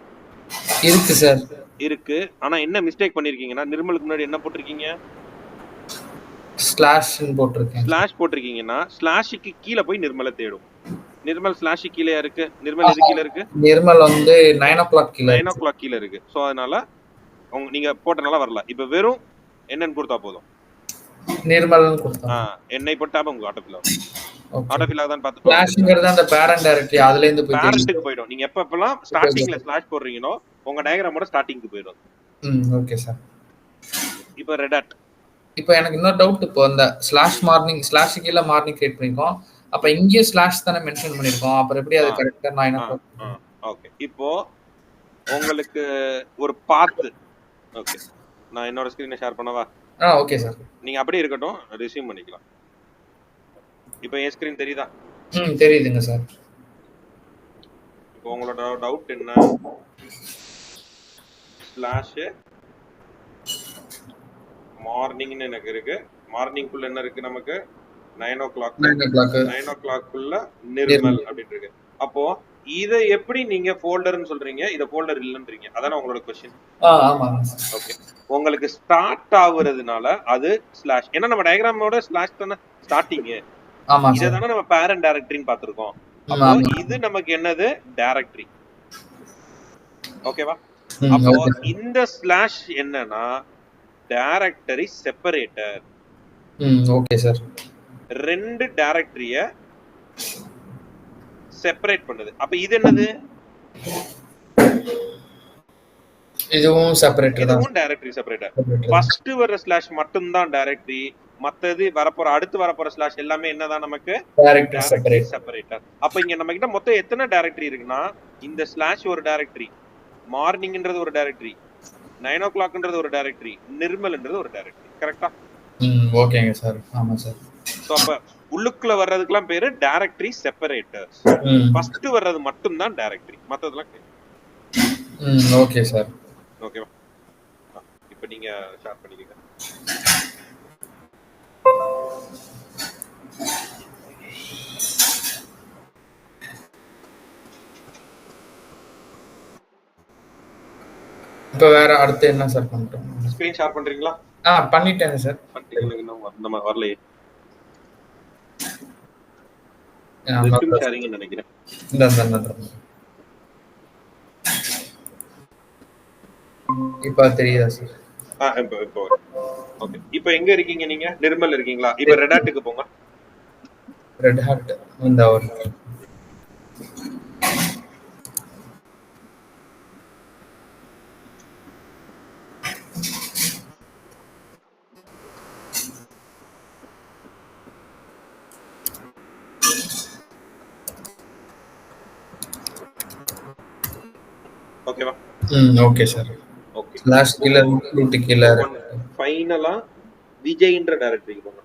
இருக்கு சார். இருக்கு. ஆனா என்ன மிஸ்டேக் பண்ணிருக்கீங்கன்னா, நிர்மலுக்கு முன்னாடி என்ன போட்டிருக்கீங்க? ஸ்லாஷ் போட்டிருக்கேன். ஸ்லாஷ் போட்டிருக்கீங்கன்னா ஸ்லாஷுக்கு கீழே போய் நிர்மலை தேடும். நிர்மல் ஸ்லாஷ் கீழே இருக்கு. நிர்மல் எது கீழே இருக்கு? நிர்மல் வந்து 9 o'clock கீழே. 9 o'clock கீழே இருக்கு. சோ அதனால நீங்க போட்டனால வரல. இப்ப வெறும் என்னன்னு கொடுத்தா போதும். நிர்மல் கொடுத்தா. என்னை போட்டா உங்க ஆட்டோஃபில் ஆகும். ஆட்டோஃபில் ஆகுதான் பார்த்து. ஸ்லாஷ்ங்கிறது அந்த பேரண்ட் டைரக்டரி, அதுல இருந்து போய் பேரண்ட்க்கு போய்டும். நீங்க எப்பப்பலாம் ஸ்டார்டிங்ல ஸ்லாஷ் போடுறீங்களோ உங்க டயகிராமோட ஸ்டார்டிங்க்கு போய்டும். Okay sir. இப்போ ரெட் ஹாட். இப்போ எனக்கு இன்னொரு டவுட். இப்போ அந்த ஸ்லாஷ் மார்னிங் ஸ்லாஷ் கீழ மார்னிங் கிரியேட் பண்ணிருக்கோம். அப்ப இங்கே ஸ்லாஷ் தான மென்ஷன் பண்ணிருக்கோம். அப்புறம் எப்படி அது கரெக்ட்டா 9 o'clock? ஓகே. இப்போ உங்களுக்கு ஒரு பாத். ஓகே. நான் என்னோட ஸ்கிரீனை ஷேர் பண்ணவா? Okay sir. நீங்க அப்படியே இருக்கட்டும், ரெஸ்யூம் பண்ணிக்கலாம். இப்போ என் ஸ்கிரீன் தெரியுதா? தெரியுதுங்க சார். இப்போ உங்களோட டவுட் என்ன? ஸ்லாஷ் மார்னிங்னு எனக்கு இருக்கு. மார்னிங்குள்ள என்ன இருக்கு நமக்கு? 9 o'clock. 9 o'clock குள்ள நிர்மல் அப்படின்னு இருக்கு. அப்போ இத எப்படி நீங்க ஃபோல்டர்னு சொல்றீங்க, இத ஃபோல்டர் இல்லன்றீங்க? அதானே உங்களோட क्वेश्चन. ஆமா. ஓகே. உங்களுக்கு ஸ்டார்ட் ஆகுறதுனால அது ஸ்லாஷ். ஏன்னா நம்ம டயகிராமோட ஸ்லாஷ் தான ஸ்டார்டிங். ஆமா. இத தான நம்ம பேரண்ட் டைரக்டரின்னு பாத்துறோம். அப்போ இது நமக்கு என்னது? டைரக்டரி. ஓகேவா? அப்போ இந்த ஸ்லாஷ் என்னன்னா டைரக்டரி செப்பரேட்டர். Okay sir. ரெண்டு டைரக்டரிய செப்பரேட் பண்ணுது. அப்ப இது என்னது? இதுவும் செப்பரேட்டர் தான். இதுவும் டைரக்டரி செப்பரேட்டர். ஃபர்ஸ்ட் வர ஸ்லாஷ் மட்டும் தான் டைரக்டரி. மத்தது வரப்போற அடுத்து வரப்போற ஸ்லாஷ் எல்லாமே என்னதான் நமக்கு? Directory separator. அப்ப இங்க நம்ம கிட்ட மொத்தம் எத்தனை டைரக்டரி இருக்குன்னா, இந்த ஸ்லாஷ் ஒரு டைரக்டரி, மார்னிங்ன்றது ஒரு டைரக்டரி, 9 o'clockன்றது ஒரு டைரக்டரி, நிர்மல்ன்றது ஒரு டைரக்டரி. கரெக்ட்டா? ஓகேங்க சார். ஆமா சார். சோ அப்ப உள்ளுக்குள்ள வர்றதுக்குலாம் பேரு டைரக்டரி செப்பரேட்டர்ஸ். ஃபர்ஸ்ட் வர்றது மட்டும் தான் டைரக்டரி, மத்ததெல்லாம் ஓகே சார். ஓகேவா? இப்போ நீங்க ஷேர் பண்ணிக்கங்க. இப்போ வேற அடுத்து என்ன சார் பண்றோம்? ஸ்கிரீன் ஷேர் பண்றீங்களா? பண்ணிட்டேன் சார். எனக்கு இன்னும் வரலையே. ரெஸ்யூம் ஷேரிங் நினைக்கிறேன். இப்போ தெரியுதா சார்? இப்போ ஓகே. இப்போ எங்க இருக்கீங்க நீங்க? நிர்மல் இருக்கீங்களா? இப்போ ரெட் ஹாட்டுக்கு போங்க. ரெட் ஹாட் இந்த ஒரு ஓகேவா? Okay sir. ஓகே. ஸ்லாஷ் கீழ ரூட் கீழ ஃபைனலா விஜய்ன்ற டைரக்டரிக்கு போங்க.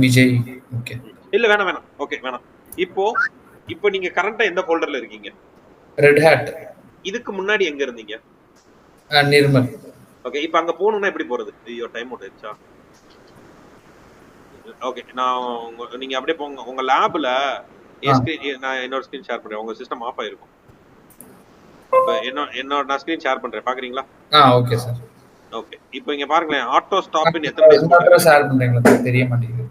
விஜய். ஓகே. இல்ல வேணாம். ஓகே வேணாம். இப்போ நீங்க கரண்டா எந்த ஃபோல்டர்ல இருக்கீங்க? Red hot. இதுக்கு முன்னாடி எங்க இருந்தீங்க? நிர்மல். ஓகே. இப்போ அங்க போணும்னா எப்படி போறது? ஐயோ டைம் அவுட் ஆயிடுச்சா? ஓகே. நீங்க அப்படியே போங்க. உங்க லேப்ல நான் என்னோட ஸ்கிரீன் ஷேர் பண்றேன். உங்க சிஸ்டம் ஆஃப் ஆயிருக்கும். இப்போ என்னோட நான் ஸ்கிரீன் ஷேர் பண்றேன். பாக்குறீங்களா? Okay sir. ஓகே. இப்போ இங்க பாருங்களேன். ஆட்டோ ஸ்டாப்னு எத்தனை பேர் ஷேர் பண்றீங்களா? தெரிய மாட்டேங்குது.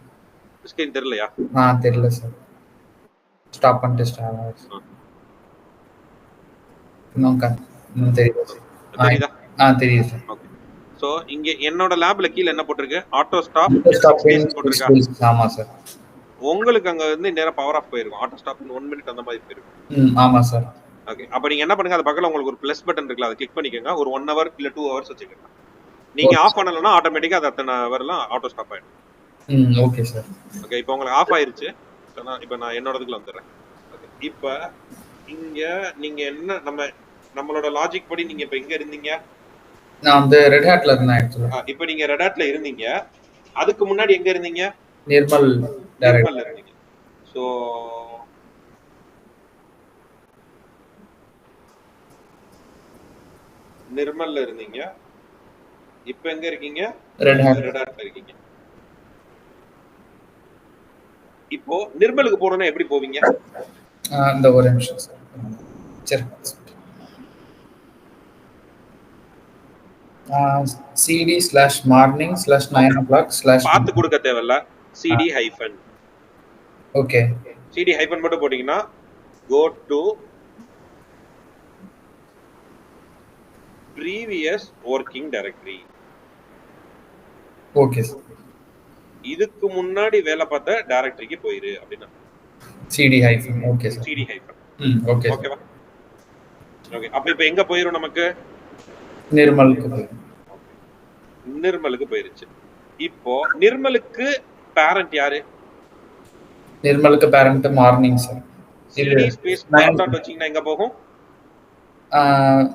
ஸ்கிரீன் தெரியலையா? தெரியல சார். ஸ்டாப் பண்ணிட்டு ஸ்டார்ட் ஆகுது. இன்னும் தெரியுதா? தெரியுதா? தெரியுது சார். ஓகே. சோ இங்க என்னோட லேப்ல கீழ என்ன போட்டுருக்கு? ஆட்டோ ஸ்டாப் போட்டுருக்கா? ஆமா சார். உங்களுக்கு அங்க வந்து நேரா பவர் ஆஃப் போயிருக்கும். ஆட்டோ ஸ்டாப் 1 மினிட் அந்த மாதிரி போயிருக்கும். ஆமா சார். ஓகே, அப்ப நீங்க என்ன பண்ணுங்க, அது பக்கத்துல உங்களுக்கு ஒரு பிளஸ் பட்டன் இருக்குல்ல, அதை கிளிக் பண்ணிக்கோங்க. ஒரு 1 hour இல்ல 2 hours வச்சுக்கோங்க. நீங்க ஆஃப் பண்ணலன்னா ஆட்டோமேட்டிக்கா அது அத்தனை ஹவர்லாம் ஆட்டோ ஸ்டாப் ஆயிடும். Okay sir. ஓகே, இப்போ உங்களுக்கு ஆஃப் ஆயிருச்சு. இப்போ நான் என்னோடதுக்குள்ள வந்துடுறேன். ஓகே, இப்போ இங்க நீங்க என்ன நம்மளோட லாஜிக் படி நீங்க இப்ப எங்க இருந்தீங்க? நான் வந்து ரெட் ஹேட்ல இருந்தேன் ஆக்சுவலா. இப்போ நீங்க ரெட் ஹேட்ல இருந்தீங்க. அதுக்கு முன்னாடி எங்க இருந்தீங்க? நிர்மல்ல இருந்தீங்க. சோ நிர்மல்ல இருந்தீங்க. இப்போ எங்க இருக்கீங்க? ரெட் ஹேட்ல இருக்கீங்க. இப்போ நிர்மலுக்கு போறோம்னா எப்படி போவீங்க? அந்த ஒரு நிமிஷம் சார். சரி, cd/morning/9 o'clock/ பார்த்து கொடுக்க தேவையில்ல. cd hyphen. Okay, cd hyphen மட்டும் போட்டீங்கன்னா go to previous working directory. Okay sir. இதுக்கு முன்னாடி வேலை பார்த்த டைரக்டரிக்கு போயிரு அப்படின்னா cd hyphen. Okay sir. cd hyphen. Okay ஓகேவா? ஓகே, அப்ப இப்போ எங்க போயிரும் நமக்கு? நிர்மலுக்கு போயிருச்சு. இப்போ நிர்மலுக்கு பேரண்ட் யாரு? நிர்மலுக்கு parent morning sir. cd space dot வச்சீங்கன்னா எங்க போகும்?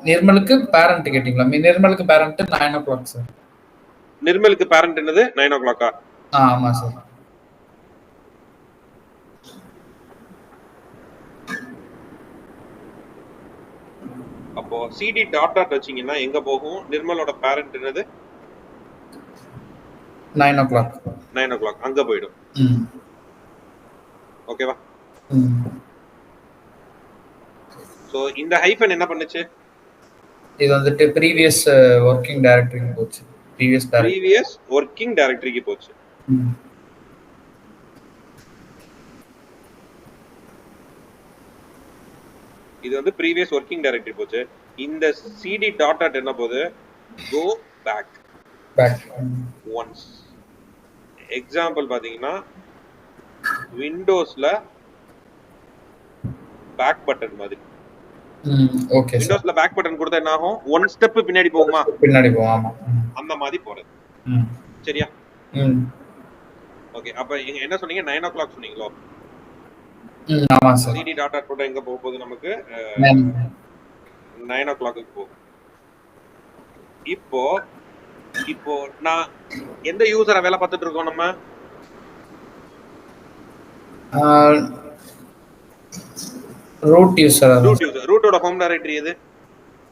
நிர்மலுக்கு பேரண்ட் கேட்டிங்களா? நிர்மலுக்கு பேரண்ட் 9 o'clock சார். நிர்மலுக்கு பேரண்ட் என்னது? 9 o'clock. ஆமா சார். அப்போ cd டாட் டாட் வச்சீங்கன்னா எங்க போகும்? நிர்மலோட பேரண்ட் என்னது? 9 o'clock. 9 o'clock அங்க போய்டும். ஓகேவா? சோ இந்த ஹைஃபன் என்ன பண்ணுச்சு? இது வந்துட்டு previous working directory போச்சு. previous working directory போச்சு. இது வந்து previous working directory போச்சு. இந்த cd டாட் டாட் என்ன போகுது? go back once. எக்ஸாம்பிள் பாத்தீங்கன்னா விண்டோஸ்ல பேக் பட்டன் மாதிரி. ஓகே, விண்டோஸ்ல பேக் பட்டன் கொடுத்தா என்ன ஆகும்? ஒன் ஸ்டெப் பின்னாடி போகுமா? பின்னாடி போகும். ஆமா, அந்த மாதிரி போறது. சரியா? ஓகே, அப்ப என்ன சொன்னீங்க? 9 o'clock சொன்னீங்களோ? ஆமா சார். cd டாட் டாட் போட்டா எங்க போக போகுது நமக்கு? 9 o'clock போகும். இப்போ நான் எந்த யூசரை வேலை பார்த்துட்டு இருக்கோம் நம்ம? Root user. ரூட்டோட ஹோம் டைரக்டரி எது?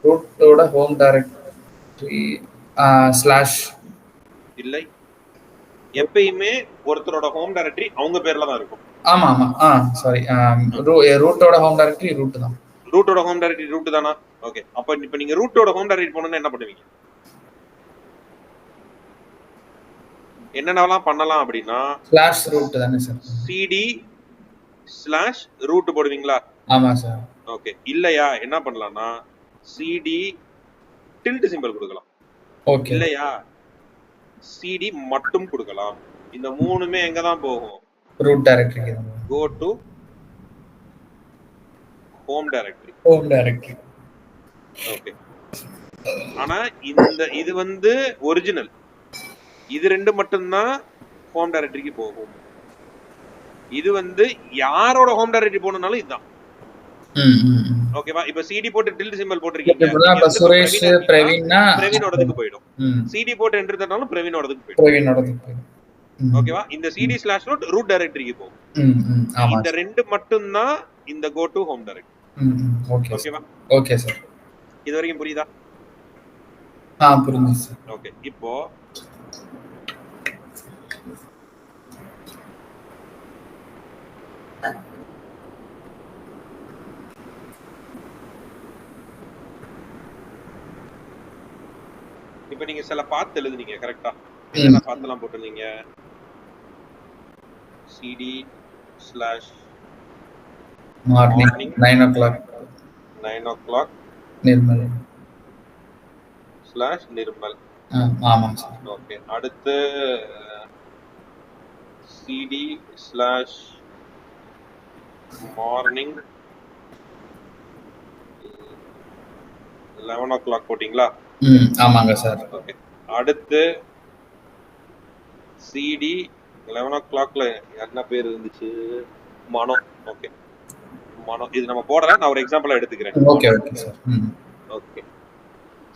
ரூட்டோட ஹோம் டைரக்டரி ஸ்லாஷ் இல்லை. எப்பயுமே ஒருத்தரோட ஹோம் டைரக்டரி அவங்க பேர்ல தான் இருக்கும். ஆமா சாரி, ரூட்டோட ஹோம் டைரக்டரி ரூட் தான். ரூட்டோட ஹோம் டைரக்டரி ரூட் தானா? ஓகே, அப்ப இப்போ நீங்க ரூட்டோட ஹோம் டைரக்டரி போறீங்கன்னா என்ன பண்ணுவீங்க? என்னென்னலாம் பண்ணலாம் அப்படின்னா ஸ்லாஷ் ரூட் தானே சார்? cd ஸ்லாஷ் ரூட் போடுவீங்களா? ஆமா சார். ஓகே, இல்லையா என்ன பண்ணலாம்னா cd டில்ட் சிம்பல் கொடுக்கலாம். ஓகே, இல்லையா cd மட்டும் கொடுக்கலாம். இந்த மூணுமே எங்க தான் போகும்? Root directory. go to home directory. Okay, ஆனா இது வந்து ஒரிஜினல். இது ரெண்டு மட்டும் தான் ஹோம் டைரக்டரிக்கு போகும். இது வந்து யாரோட ஹோம் டைரக்டரி போறனாலும் இதுதான். ஓகேவா? இப்ப cd போட்டு டில்ட் சிம்பல் போட்டுருக்கீங்க. இப்ப சுரேஷ் பிரவீனோடதுக்கு போய்டும். cd போட்டு என்டர் தரனாலும் பிரவீனோடதுக்கு போய்டும். ஓகேவா? இந்த cd ஸ்லாஷ் ரூட் டைரக்டரிக்கு போகும். இந்த ரெண்டு மட்டும் தான் இந்த go to home directory. ஓகேவா? Okay sir. இது வரைக்கும் புரியுதா? புரியுது சார். ஓகே, இப்போ நீங்க சில பாத்து எழுதுனீங்க கரெக்ட்டா? என்ன பாத்துலாம் போட்டுருந்தீங்க? cd slash morning 9 o'clock Nirmal slash Nirmal. ஆமா சார். ஓகே, அடுத்து cd slash morning 11 o'clock போட்டீங்களா? ஆமாங்க சார். ஓகே. அடுத்து சிடி 11 o'clockல என்ன பேர் இருந்துச்சு? மனோ. ஓகே. மனோ இது நம்ம போடல, நான் ஒரு எக்ஸாம்பிளா எடுத்துக்கிறேன். Okay okay sir. ஓகே.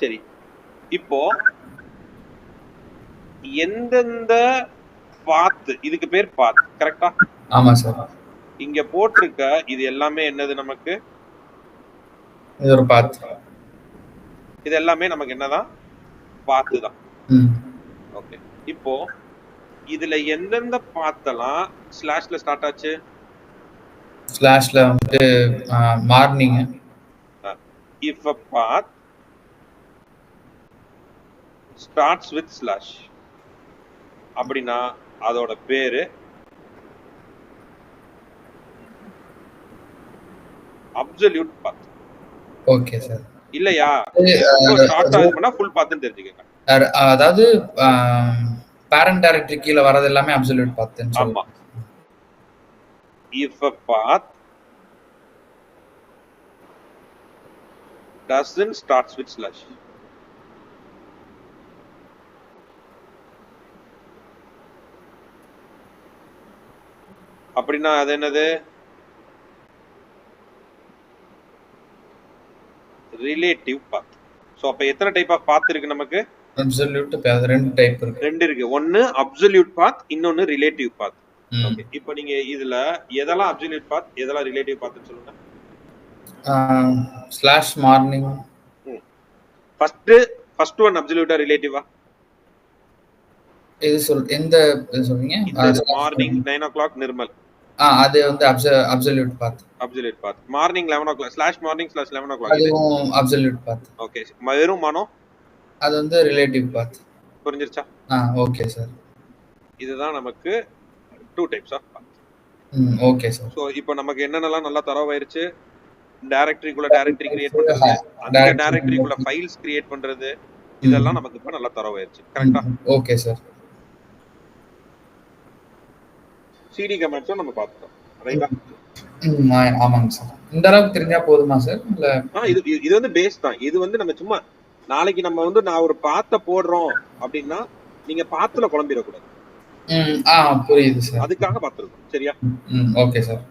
சரி. இப்போ எந்தெந்த பாத், இதுக்கு பேர் பாத் கரெக்டா? ஆமா சார். இங்க போட்டிருக்க இது எல்லாமே என்னது நமக்கு? இது ஒரு பாத். இது எல்லாமே நமக்கு என்னதான்? பாத்து தான். ஓகே. இப்போ இதுல எந்தெந்த பாத்தெல்லாம் ஸ்லாஷ்ல ஸ்டார்ட் ஆச்சு? ஸ்லாஷ்ல வந்து morning. if a path starts with slash அப்படின்னா அதோட பேரு அப்சல்யூட் பாத். Okay sir. இல்லையா? ஷார்ட்டா இது பண்ணா ஃபுல் பாத்னு தெரிஞ்சுக்கங்க. அதாவது பேரண்ட் டைரக்டரி கீழ வரது எல்லாமே அப்சல்யூட் பாத்னு ஆமா. if a path doesn't starts with slash அப்படின்னா அது என்னது? ரிலேட்டிவ் பாத். சோ அப்ப எத்தனை டைப் ஆஃப் பாத் இருக்கு நமக்கு? அப்சல்யூட் ரெண்டு டைப் இருக்கு. ரெண்டு இருக்கு. ஒன்னு அப்சல்யூட் பாத், இன்னொன்னு ரிலேட்டிவ் பாத். ஓகே. இப்போ நீங்க இதுல எதெல்லாம் அப்சல்யூட் பாத், எதெல்லாம் ரிலேட்டிவ் பாத்னு சொல்லுங்க. Slash morning. ஃபர்ஸ்ட் ஒன் அப்சல்யூட்டா ரிலேட்டிவா? இது எந்த சொல்றீங்க? Morning 9 o'clock Nirmal. அது வந்து absolute path. Absolute path. Morning 11 o'clock slash morning slash 11 o'clock அதுவும் அப்சல்யூட் பாத். ஓகே. வெறும் மனோ அது வந்து ரிலேட்டிவ் பாத். புரிஞ்சிருச்சா? Okay sir. இதுதான் நமக்கு 2 types of path. Okay sir. So இப்போ நமக்கு என்னென்னலாம் நல்லா தரவாயிருச்சு? டைரக்டரிக்குள்ள டைரக்டரி கிரியேட் பண்றது, அந்த டைரக்டரிக்குள்ள ஃபைல்ஸ் கிரியேட் பண்றது, இதெல்லாம் நமக்கு இப்ப நல்லா தரவாயிருச்சு. கரெக்ட்டா? Okay sir. சிடி கமாண்ட்ஸும் நம்ம பார்த்தோம். ரைட்டா? ஆமாங்க சார். இந்த அளவுக்கு தெரிஞ்சா போதுமா சார்? இல்ல இது வந்து பேஸ் தான். இது வந்து நம்ம சும்மா நாளைக்கு நம்ம வந்து நான் ஒரு பாத்த போடுறோம் அப்படின்னா நீங்க பாத்துல குழம்பிடக்கூடாது. புரியுது சார். அதுக்காக பார்த்திருக்கோம். சரியா? Okay sir.